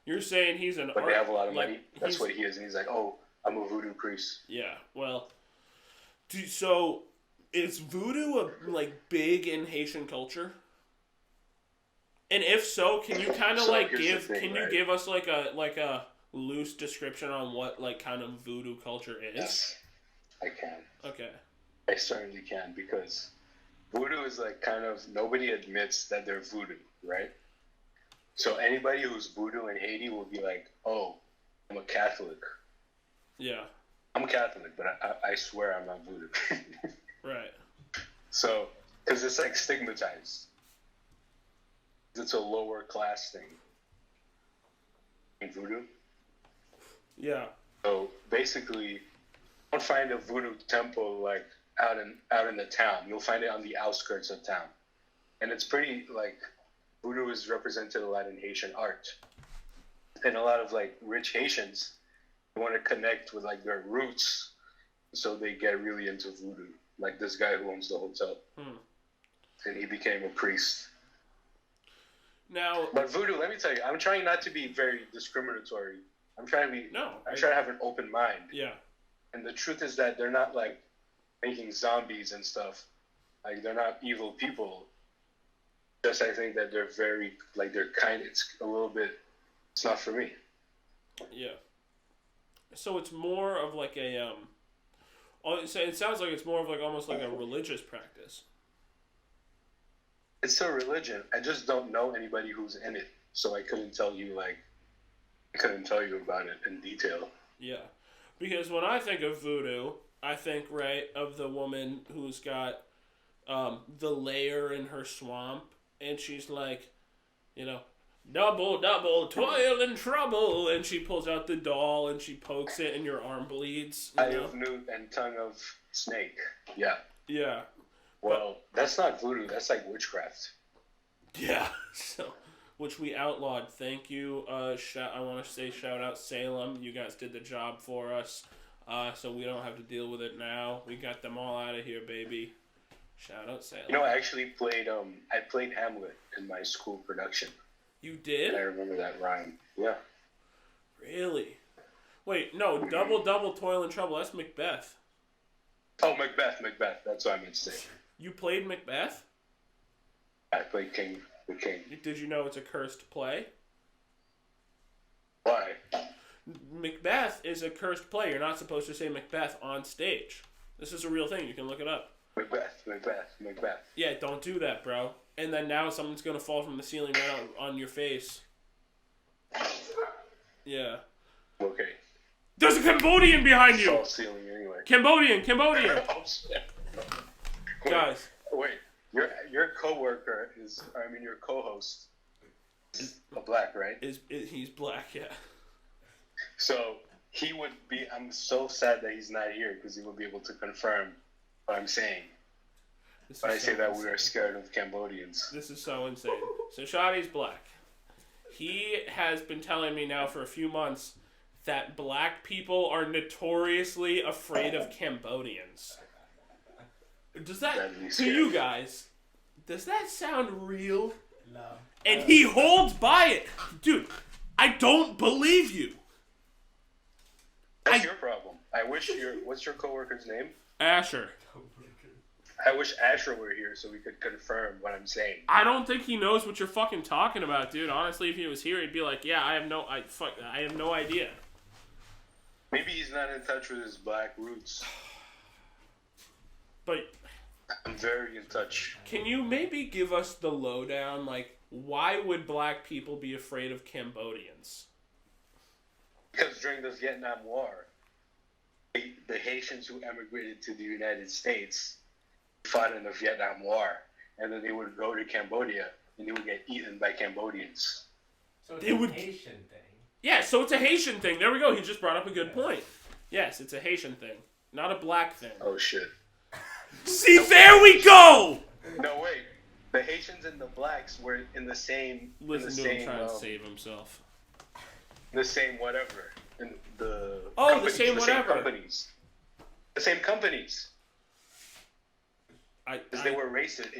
You're saying he's an But they have a lot of money. That's what he is. And he's like, oh, I'm a voodoo priest. Yeah, well... So, is voodoo big in Haitian culture? And if so, can you kind of give us like a loose description on what kind of voodoo culture is? Yes, I can. Okay. I certainly can because voodoo is kind of nobody admits that they're voodoo, right? So anybody who's voodoo in Haiti will be like, "Oh, I'm a Catholic." Yeah. I'm Catholic, but I swear I'm not voodoo. Right. So, because it's stigmatized. It's a lower class thing. In voodoo. Yeah. So basically, you don't find a voodoo temple out in the town. You'll find it on the outskirts of town, and it's pretty voodoo is represented a lot in Haitian art, and a lot of rich Haitians want to connect with their roots, so they get really into voodoo. Like this guy who owns the hotel, and he became a priest. Now, but voodoo, let me tell you, I'm trying not to be very discriminatory. I'm trying to be. No, I'm trying to have an open mind. Yeah. And the truth is that they're not making zombies and stuff. They're not evil people. Just I think that they're very they're kind. It's a little bit. It's not for me. Yeah. So it's more of a so it sounds like it's more of almost like a religious practice. It's a religion. I just don't know anybody who's in it, so I couldn't tell you about it in detail. Yeah, because when I think of voodoo, I think of the woman who's got the layer in her swamp, and she's double, double, toil and trouble, and she pulls out the doll and she pokes it and your arm bleeds. Eye of newt and tongue of snake. Yeah. Yeah. Well, that's not voodoo. That's witchcraft. Yeah. So, which we outlawed. Thank you. I want to say shout out Salem. You guys did the job for us, so we don't have to deal with it now. We got them all out of here, baby. Shout out Salem. You know, I actually played I played Hamlet in my school production. You did? And I remember that rhyme. Yeah. Really? Wait, no, double, toil and trouble. That's Macbeth. Oh, Macbeth. That's what I meant to say. You played Macbeth? I played the king. Did you know it's a cursed play? Why? Macbeth is a cursed play. You're not supposed to say Macbeth on stage. This is a real thing. You can look it up. Macbeth. Yeah, don't do that, bro. And then now something's going to fall from the ceiling right on your face. Yeah. Okay. There's a Cambodian behind you! False ceiling anyway. Cambodian! Oh, shit. Guys. Wait. Your coworker your co-host is a black, right? He's black, yeah. So he would be. I'm so sad that he's not here because he will be able to confirm what I'm saying. When I say that we are scared of Cambodians. This is so insane. So Shadi's black. He has been telling me now for a few months that black people are notoriously afraid of Cambodians. Does that, to you guys, does that sound real? No. And he holds by it. Dude, I don't believe you. That's your problem. What's your coworker's name? Asher. I wish Asher were here so we could confirm what I'm saying. I don't think he knows what you're fucking talking about, dude. Honestly, if he was here, he'd be like, yeah, I have no idea. Maybe he's not in touch with his black roots. But I'm very in touch. Can you maybe give us the lowdown? Like, why would black people be afraid of Cambodians? Because during the Vietnam War, the Haitians who emigrated to the United States fought in the Vietnam War, and then they would go to Cambodia, and they would get eaten by Cambodians. So it's a Haitian thing. Yeah, so it's a Haitian thing. There we go. He just brought up a good point. Yes, it's a Haitian thing, not a black thing. Oh, shit. See, there we go! No, wait. The Haitians and the blacks were in the same... Listen to him trying to save himself. The same whatever. In the the same whatever. The same companies. Because they were racist.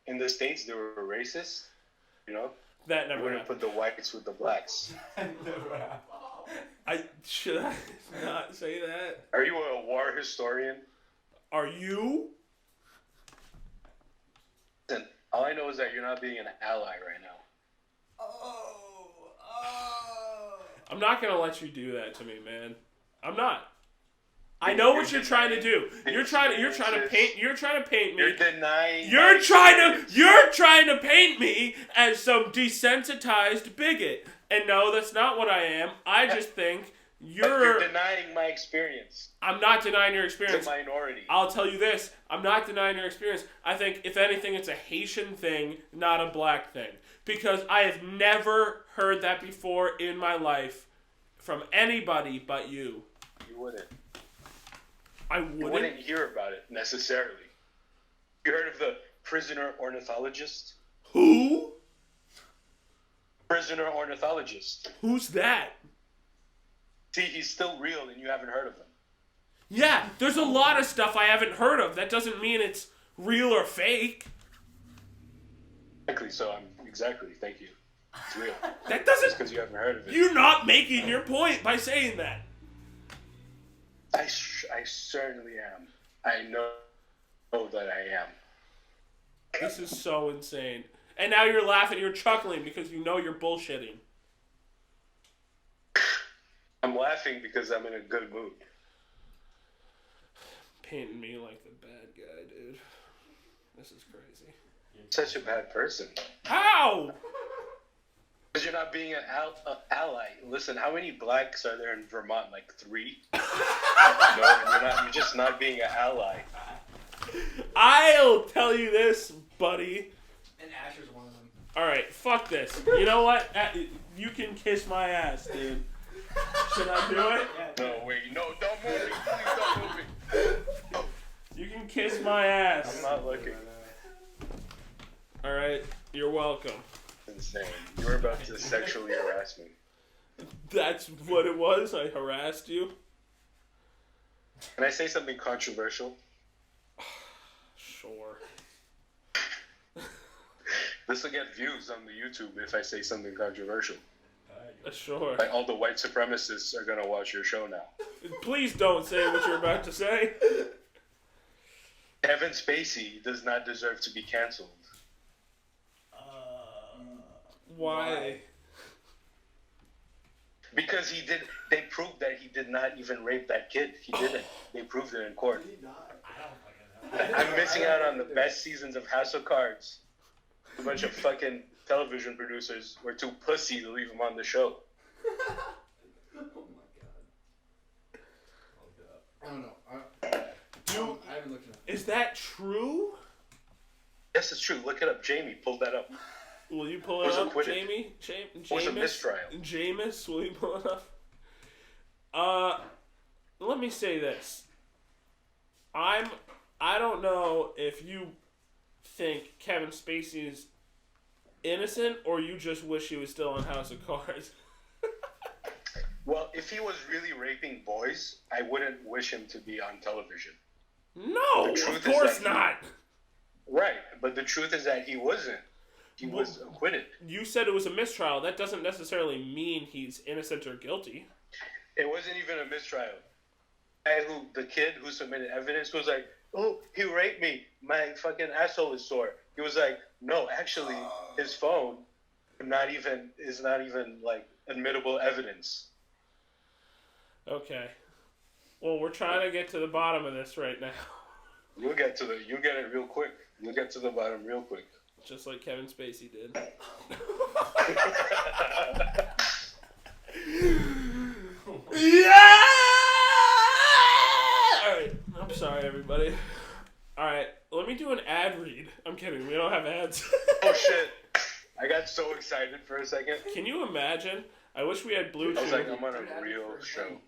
In the States, they were racist. You know? That never happened. Put the whites with the blacks. Should I not say that? Are you a war historian? Are you? Listen, all I know is that you're not being an ally right now. I'm not gonna let you do that to me, man. I'm not. I know what you're trying to do. You're trying to paint me. You're denying. You're trying to paint me as some desensitized bigot. And no, that's not what I am. I just think you're denying my experience. I'm not denying your experience. It's a minority. I'll tell you this. I'm not denying your experience. I think, if anything, it's a Haitian thing, not a black thing. Because I have never heard that before in my life from anybody but you. You wouldn't. I wouldn't? You wouldn't hear about it, necessarily. You heard of the prisoner ornithologist? Who? Prisoner ornithologist. Who's that? See, he's still real and you haven't heard of him. Yeah, there's a lot of stuff I haven't heard of. That doesn't mean it's real or fake. Exactly, thank you. It's real. That doesn't... Just because you haven't heard of it. You're not making your point by saying that. I certainly am. I know that I am. This is so insane. And now you're laughing, you're chuckling because you know you're bullshitting. I'm laughing because I'm in a good mood. Painting me like the bad guy, dude. This is crazy. You're such a bad person. How? Because you're not being an ally. Listen, how many blacks are there in Vermont? Like 3? No, you're just not being an ally. I'll tell you this, buddy. And Asher's one of them. Alright, fuck this. You know what? You can kiss my ass, dude. Should I do it? No, wait. No, don't move me. Please don't move me. You can kiss my ass. I'm not looking. Alright, you're welcome. Insane. You were about to sexually harass me. That's what it was? I harassed you? Can I say something controversial? Sure. This will get views on the YouTube if I say something controversial. Sure. Like all the white supremacists are gonna watch your show now. Please don't say what you're about to say. Kevin Spacey does not deserve to be canceled. Why? Because he did. They proved that he did not even rape that kid. He didn't. They proved it in court. Did he not? I don't fucking know. I'm missing out on the best seasons of House of Cards. A bunch of fucking television producers were too pussy to leave him on the show. Oh my god. I don't know. I haven't looked it up. Is that true? Yes, it's true. Look it up. Jamie pulled that up. Will you pull it Was up, acquitted. Jamie? Was a mistrial. Jameis, will you pull it up? Let me say this. I don't know if you think Kevin Spacey is innocent or you just wish he was still on House of Cards. Well, if he was really raping boys, I wouldn't wish him to be on television. No, of course not. Right, but the truth is that he wasn't. He was acquitted. You said it was a mistrial. That doesn't necessarily mean he's innocent or guilty. It wasn't even a mistrial. The kid who submitted evidence was like, "Oh, he raped me. My fucking asshole is sore." He was like, "No, actually, his phone is not even like admittable evidence." Okay. Well, we're trying to get to the bottom of this right now. You'll get it real quick. You'll get to the bottom real quick. Just like Kevin Spacey did. Yeah! Alright, I'm sorry, everybody. Alright, let me do an ad read. I'm kidding, we don't have ads. Oh shit. I got so excited for a second. Can you imagine? I wish we had Bluetooth. I was like, I'm on a real show.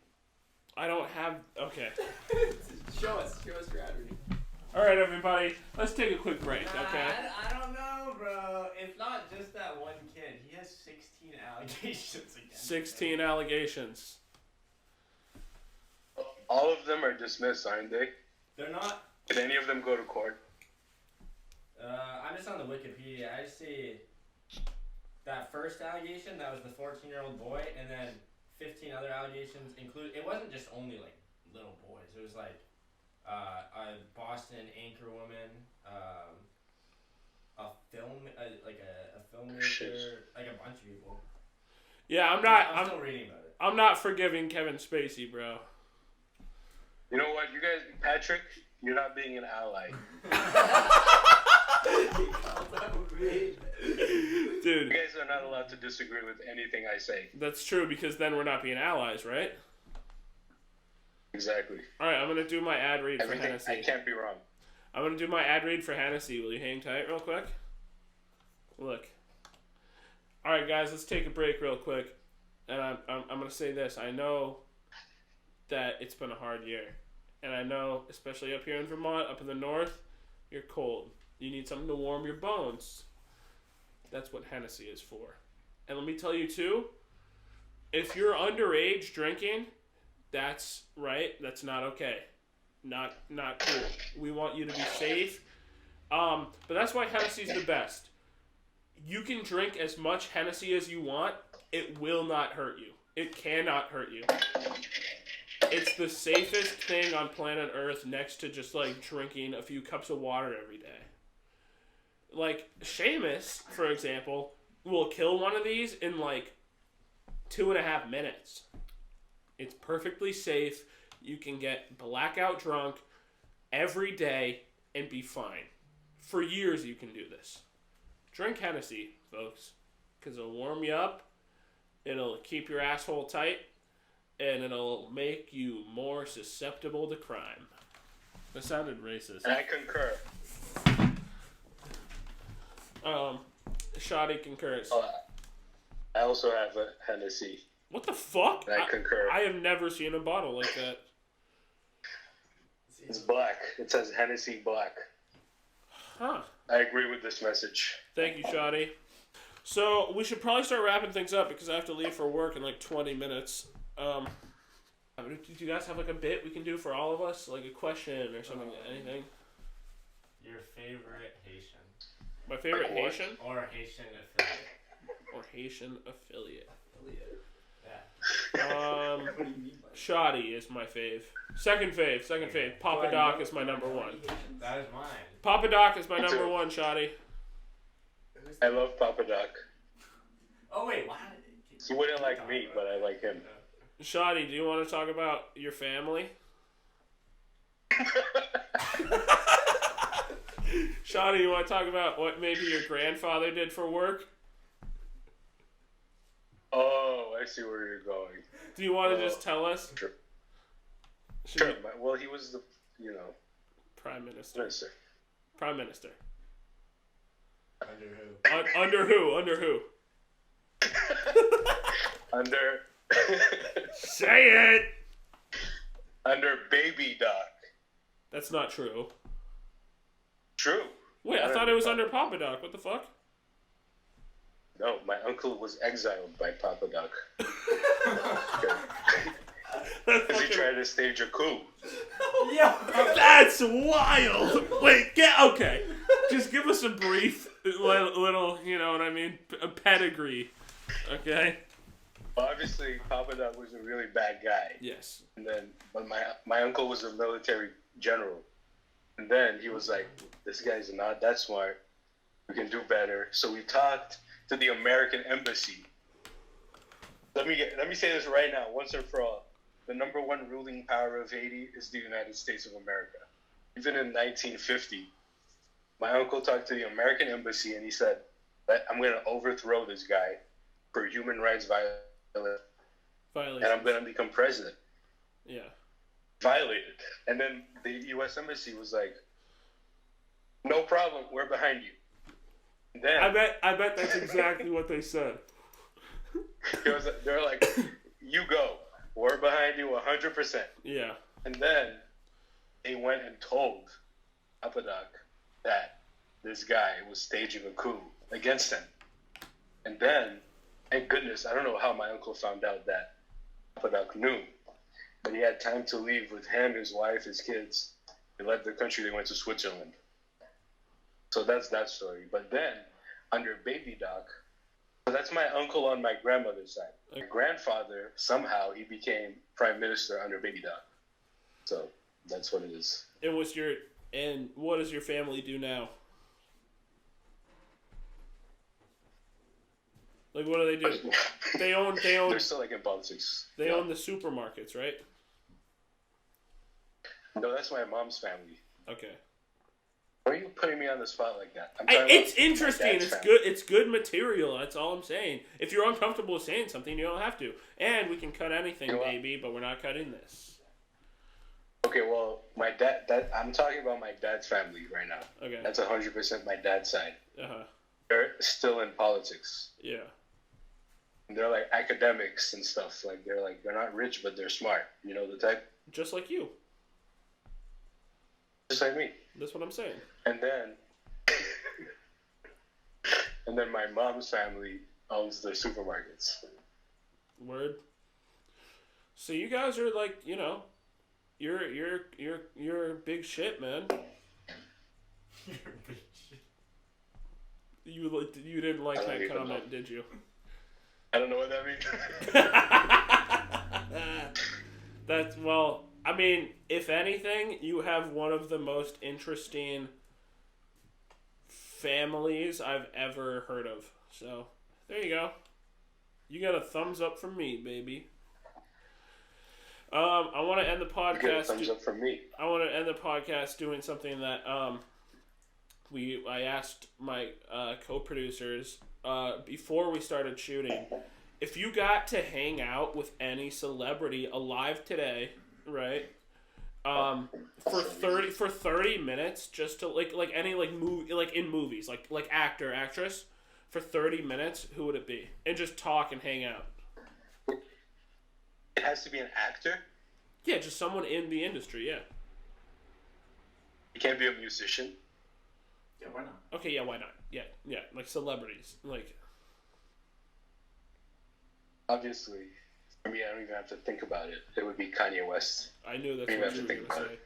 I don't have... Okay. Show us your ad reading. Alright, everybody. Let's take a quick break, okay? I don't know, bro. It's not just that one kid. He has 16 allegations against 16 allegations. All of them are dismissed, aren't they? They're not. Did any of them go to court? I'm just on the Wikipedia. I see that first allegation, that was the 14-year-old boy, and then 15 other allegations include. It wasn't just only like little boys. It was like a Boston anchor woman, a filmmaker, like a bunch of people. Yeah, I'm still reading about it. I'm not forgiving Kevin Spacey, bro. You know what, you guys, Patrick, you're not being an ally. Dude. You guys are not allowed to disagree with anything I say. That's true, because then we're not being allies, right? Exactly. Alright, I'm going to do my ad read for Hennessy. I can't be wrong. I'm going to do my ad read for Hennessy. Will you hang tight real quick? Look. Alright, guys, let's take a break real quick. And I'm going to say this. I know that it's been a hard year. And I know, especially up here in Vermont, up in the north, you're cold. You need something to warm your bones. That's what Hennessy is for. And let me tell you, too, if you're underage drinking, that's right. That's not okay. Not cool. We want you to be safe. But that's why Hennessy's the best. You can drink as much Hennessy as you want. It will not hurt you. It cannot hurt you. It's the safest thing on planet Earth next to just, like, drinking a few cups of water every day. Like, Seamus, for example, will kill one of these in, like, 2.5 minutes. It's perfectly safe. You can get blackout drunk every day and be fine. For years you can do this. Drink Hennessy, folks, because it'll warm you up, it'll keep your asshole tight, and it'll make you more susceptible to crime. That sounded racist. And I concur. Shoddy concurs. I also have a Hennessy. What the fuck? I concur. I have never seen a bottle like that. It's black. It says Hennessy Black. Huh. I agree with this message. Thank you, Shoddy. So we should probably start wrapping things up because I have to leave for work in like 20 minutes. Do you guys have like a bit we can do for all of us, like a question or something, anything? Your favorite Haitian? My favorite Haitian? Or Haitian affiliate. Or Haitian affiliate. Yeah. What do you mean by that? Shoddy is my fave. Second fave. Papa Doc is my number one. That is mine. Papa Doc is my number one, Shoddy. I love Papa Doc. Oh wait, why? He wouldn't like me, but I like him. Shoddy, do you want to talk about your family? Shoddy, you want to talk about what maybe your grandfather did for work? Oh, I see where you're going. Do you want to just tell us? Sure. Should Sure. we- Well, he was the, Prime Minister. minister. Prime Minister. Under who? Under who? Under who? Under. Say it! Under Baby Doc. That's not true. True. Wait, I thought it was under Papa Doc. What the fuck? No, my uncle was exiled by Papa Doc. Because he tried to stage a coup. That's wild! Wait, okay. Just give us a brief little, you know what I mean, a pedigree. Okay? Well, obviously, Papa Doc was a really bad guy. Yes. But my uncle was a military general. And then he was like, this guy's not that smart. We can do better. So we talked to the American embassy. Let me say this right now, once and for all. The number one ruling power of Haiti is the United States of America. Even in 1950, my uncle talked to the American embassy and he said, I'm going to overthrow this guy for human rights violation. And I'm going to become president. Yeah. Violated. And then the U.S. Embassy was like, no problem, we're behind you. And then I bet that's exactly what they said. they're like, you go. We're behind you 100%. Yeah. And then they went and told Papa Doc that this guy was staging a coup against him. And then, thank goodness, I don't know how my uncle found out that Papa Doc knew. But he had time to leave with him, his wife, his kids. They left the country, they went to Switzerland. So that's that story. But then, under Baby Doc, so that's my uncle on my grandmother's side. My grandfather, somehow, he became prime minister under Baby Doc. So that's what it is. And what does your family do now? Like, what do they do? They own. They're still like in politics. They own the supermarkets, right? No, that's my mom's family. Okay. Why are you putting me on the spot like that? It's interesting. It's good. It's good material. That's all I'm saying. If you're uncomfortable with saying something, you don't have to. And we can cut anything, baby, but we're not cutting this. Okay, well, my dad. I'm talking about my dad's family right now. Okay. That's 100% my dad's side. Uh-huh. They're still in politics. Yeah. And they're like academics and stuff. Like they're not rich, but they're smart. You know the type. Just like you. Just like me. That's what I'm saying. And then my mom's family owns the supermarkets. Word. So you guys are like, you know, you're big shit, man. You're big shit. You didn't like that comment, did you? I don't know what that means. That's, well, I mean, if anything, you have one of the most interesting families I've ever heard of. So, there you go. You got a thumbs up from me, baby. I want to end the podcast. You get a thumbs up from me. I want to end the podcast doing something that I asked my co-producers before we started shooting. If you got to hang out with any celebrity alive today, right? For 30 minutes, just to like any movie, like in movies, like actor, actress, for 30 minutes, who would it be? And just talk and hang out. It has to be an actor? Yeah, just someone in the industry, yeah. It can't be a musician? Yeah, why not? Okay, yeah, why not? Yeah, like celebrities. Like, obviously, for me, I don't even have to think about it. It would be Kanye West. I knew that's I don't what even you have to were think going about to it.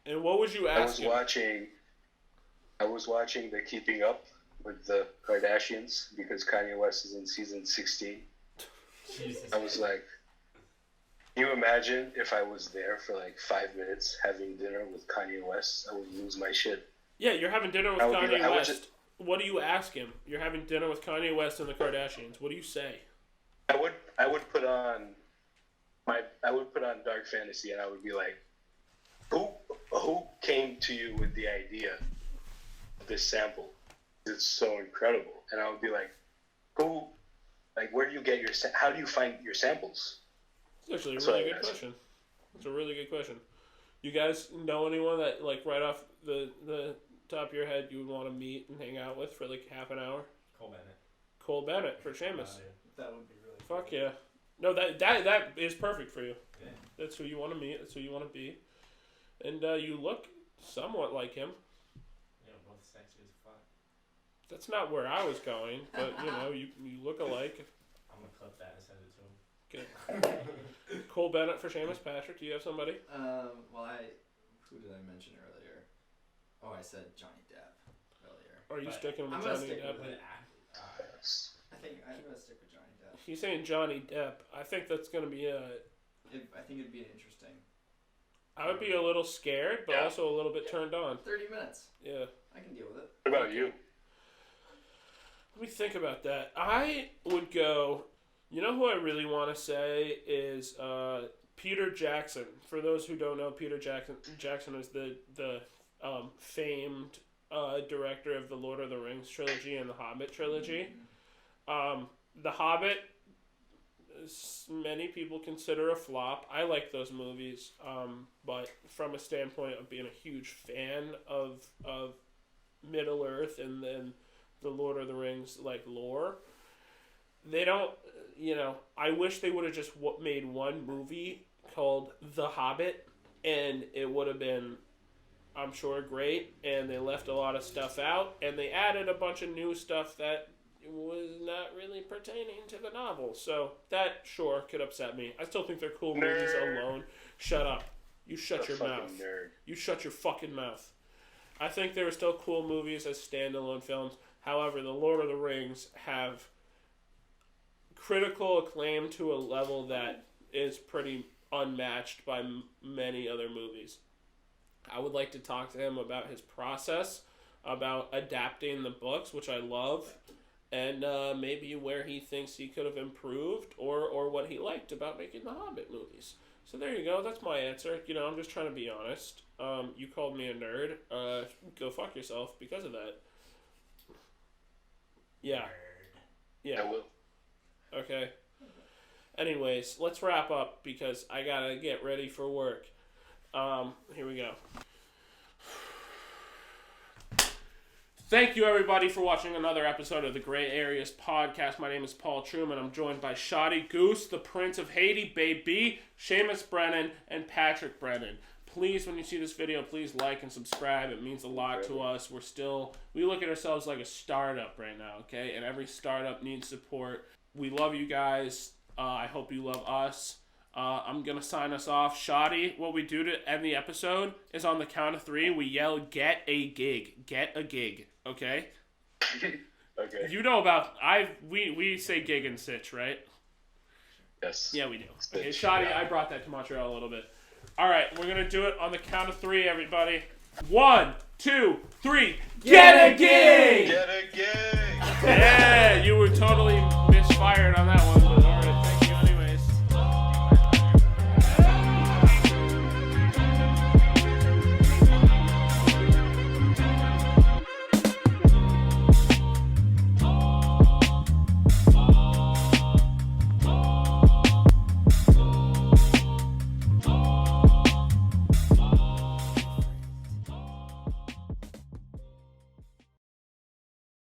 say. And what would you ask him? I was watching the Keeping Up with the Kardashians because Kanye West is in season 16. Jesus. I was like, can you imagine if I was there for like 5 minutes having dinner with Kanye West? I would lose my shit. Yeah, you're having dinner with I would be Kanye like- West. What do you ask him? You're having dinner with Kanye West and the Kardashians. What do you say? I would put on Dark Fantasy and I would be like, who came to you with the idea of this sample? It's so incredible. And I would be like, where do you get how do you find your samples? It's actually a really good question. It's a really good question. You guys know anyone that, like, right off the top of your head you would want to meet and hang out with for like half an hour? Cole Bennett for Seamus. That would be really Fuck cool. Yeah. No, that is perfect for you. Yeah. That's who you want to meet. That's who you want to be. And you look somewhat like him. Yeah, both sexy as fuck. That's not where I was going, but you look alike. I'm gonna clip that and send it to him. Good. Cole Bennett for Seamus. Patrick, do you have somebody? Who did I mention earlier? Oh, I said Johnny Depp earlier. Are you sticking with I'm Johnny gonna stick Depp? with it. I think I'm gonna stick with Johnny Depp. He's saying Johnny Depp. I think that's gonna be I think it'd be interesting. I would be a little scared, but also a little bit turned on. 30 minutes. Yeah. I can deal with it. What about you? Let me think about that. I would go... You know who I really want to say is Peter Jackson. For those who don't know, Peter Jackson is the famed director of the Lord of the Rings trilogy and the Hobbit trilogy. The Hobbit, many people consider a flop. I like those movies, but from a standpoint of being a huge fan of Middle Earth and then the Lord of the Rings like lore, they don't. I wish they would have just made one movie called The Hobbit, and it would have been, I'm sure, great. And they left a lot of stuff out, and they added a bunch of new stuff that was not really pertaining to the novel. So that, sure, could upset me. I still think they're cool movies alone. Shut up. You shut your mouth. Nerd. You shut your fucking mouth. I think they were still cool movies as standalone films. However, The Lord of the Rings have critical acclaim to a level that is pretty unmatched by many other movies. I would like to talk to him about his process, about adapting the books, which I love, and maybe where he thinks he could have improved or what he liked about making the Hobbit movies. So there you go. That's my answer. I'm just trying to be honest. You called me a nerd. Go fuck yourself because of that. Yeah. Yeah. I will. Okay. Anyways, let's wrap up because I gotta get ready for work. Here we go. Thank you, everybody, for watching another episode of the Gray Areas podcast. My name is Paul Truman. I'm joined by Shoddy Goose, the Prince of Haiti, baby, Seamus Brennan, and Patrick Brennan. Please, when you see this video, please like and subscribe. It means a lot to us. We look at ourselves like a startup right now, okay? And every startup needs support. We love you guys. I hope you love us. I'm going to sign us off. Shoddy, what we do to end the episode is on the count of 3, we yell, get a gig. Get a gig, okay? Okay. You know about, we say gig and sitch, right? Yes. Yeah, we do. Okay, Shoddy, I brought that to Montreal a little bit. All right, we're going to do it on the count of 3, everybody. 1, 2, 3. Get a gig! Get a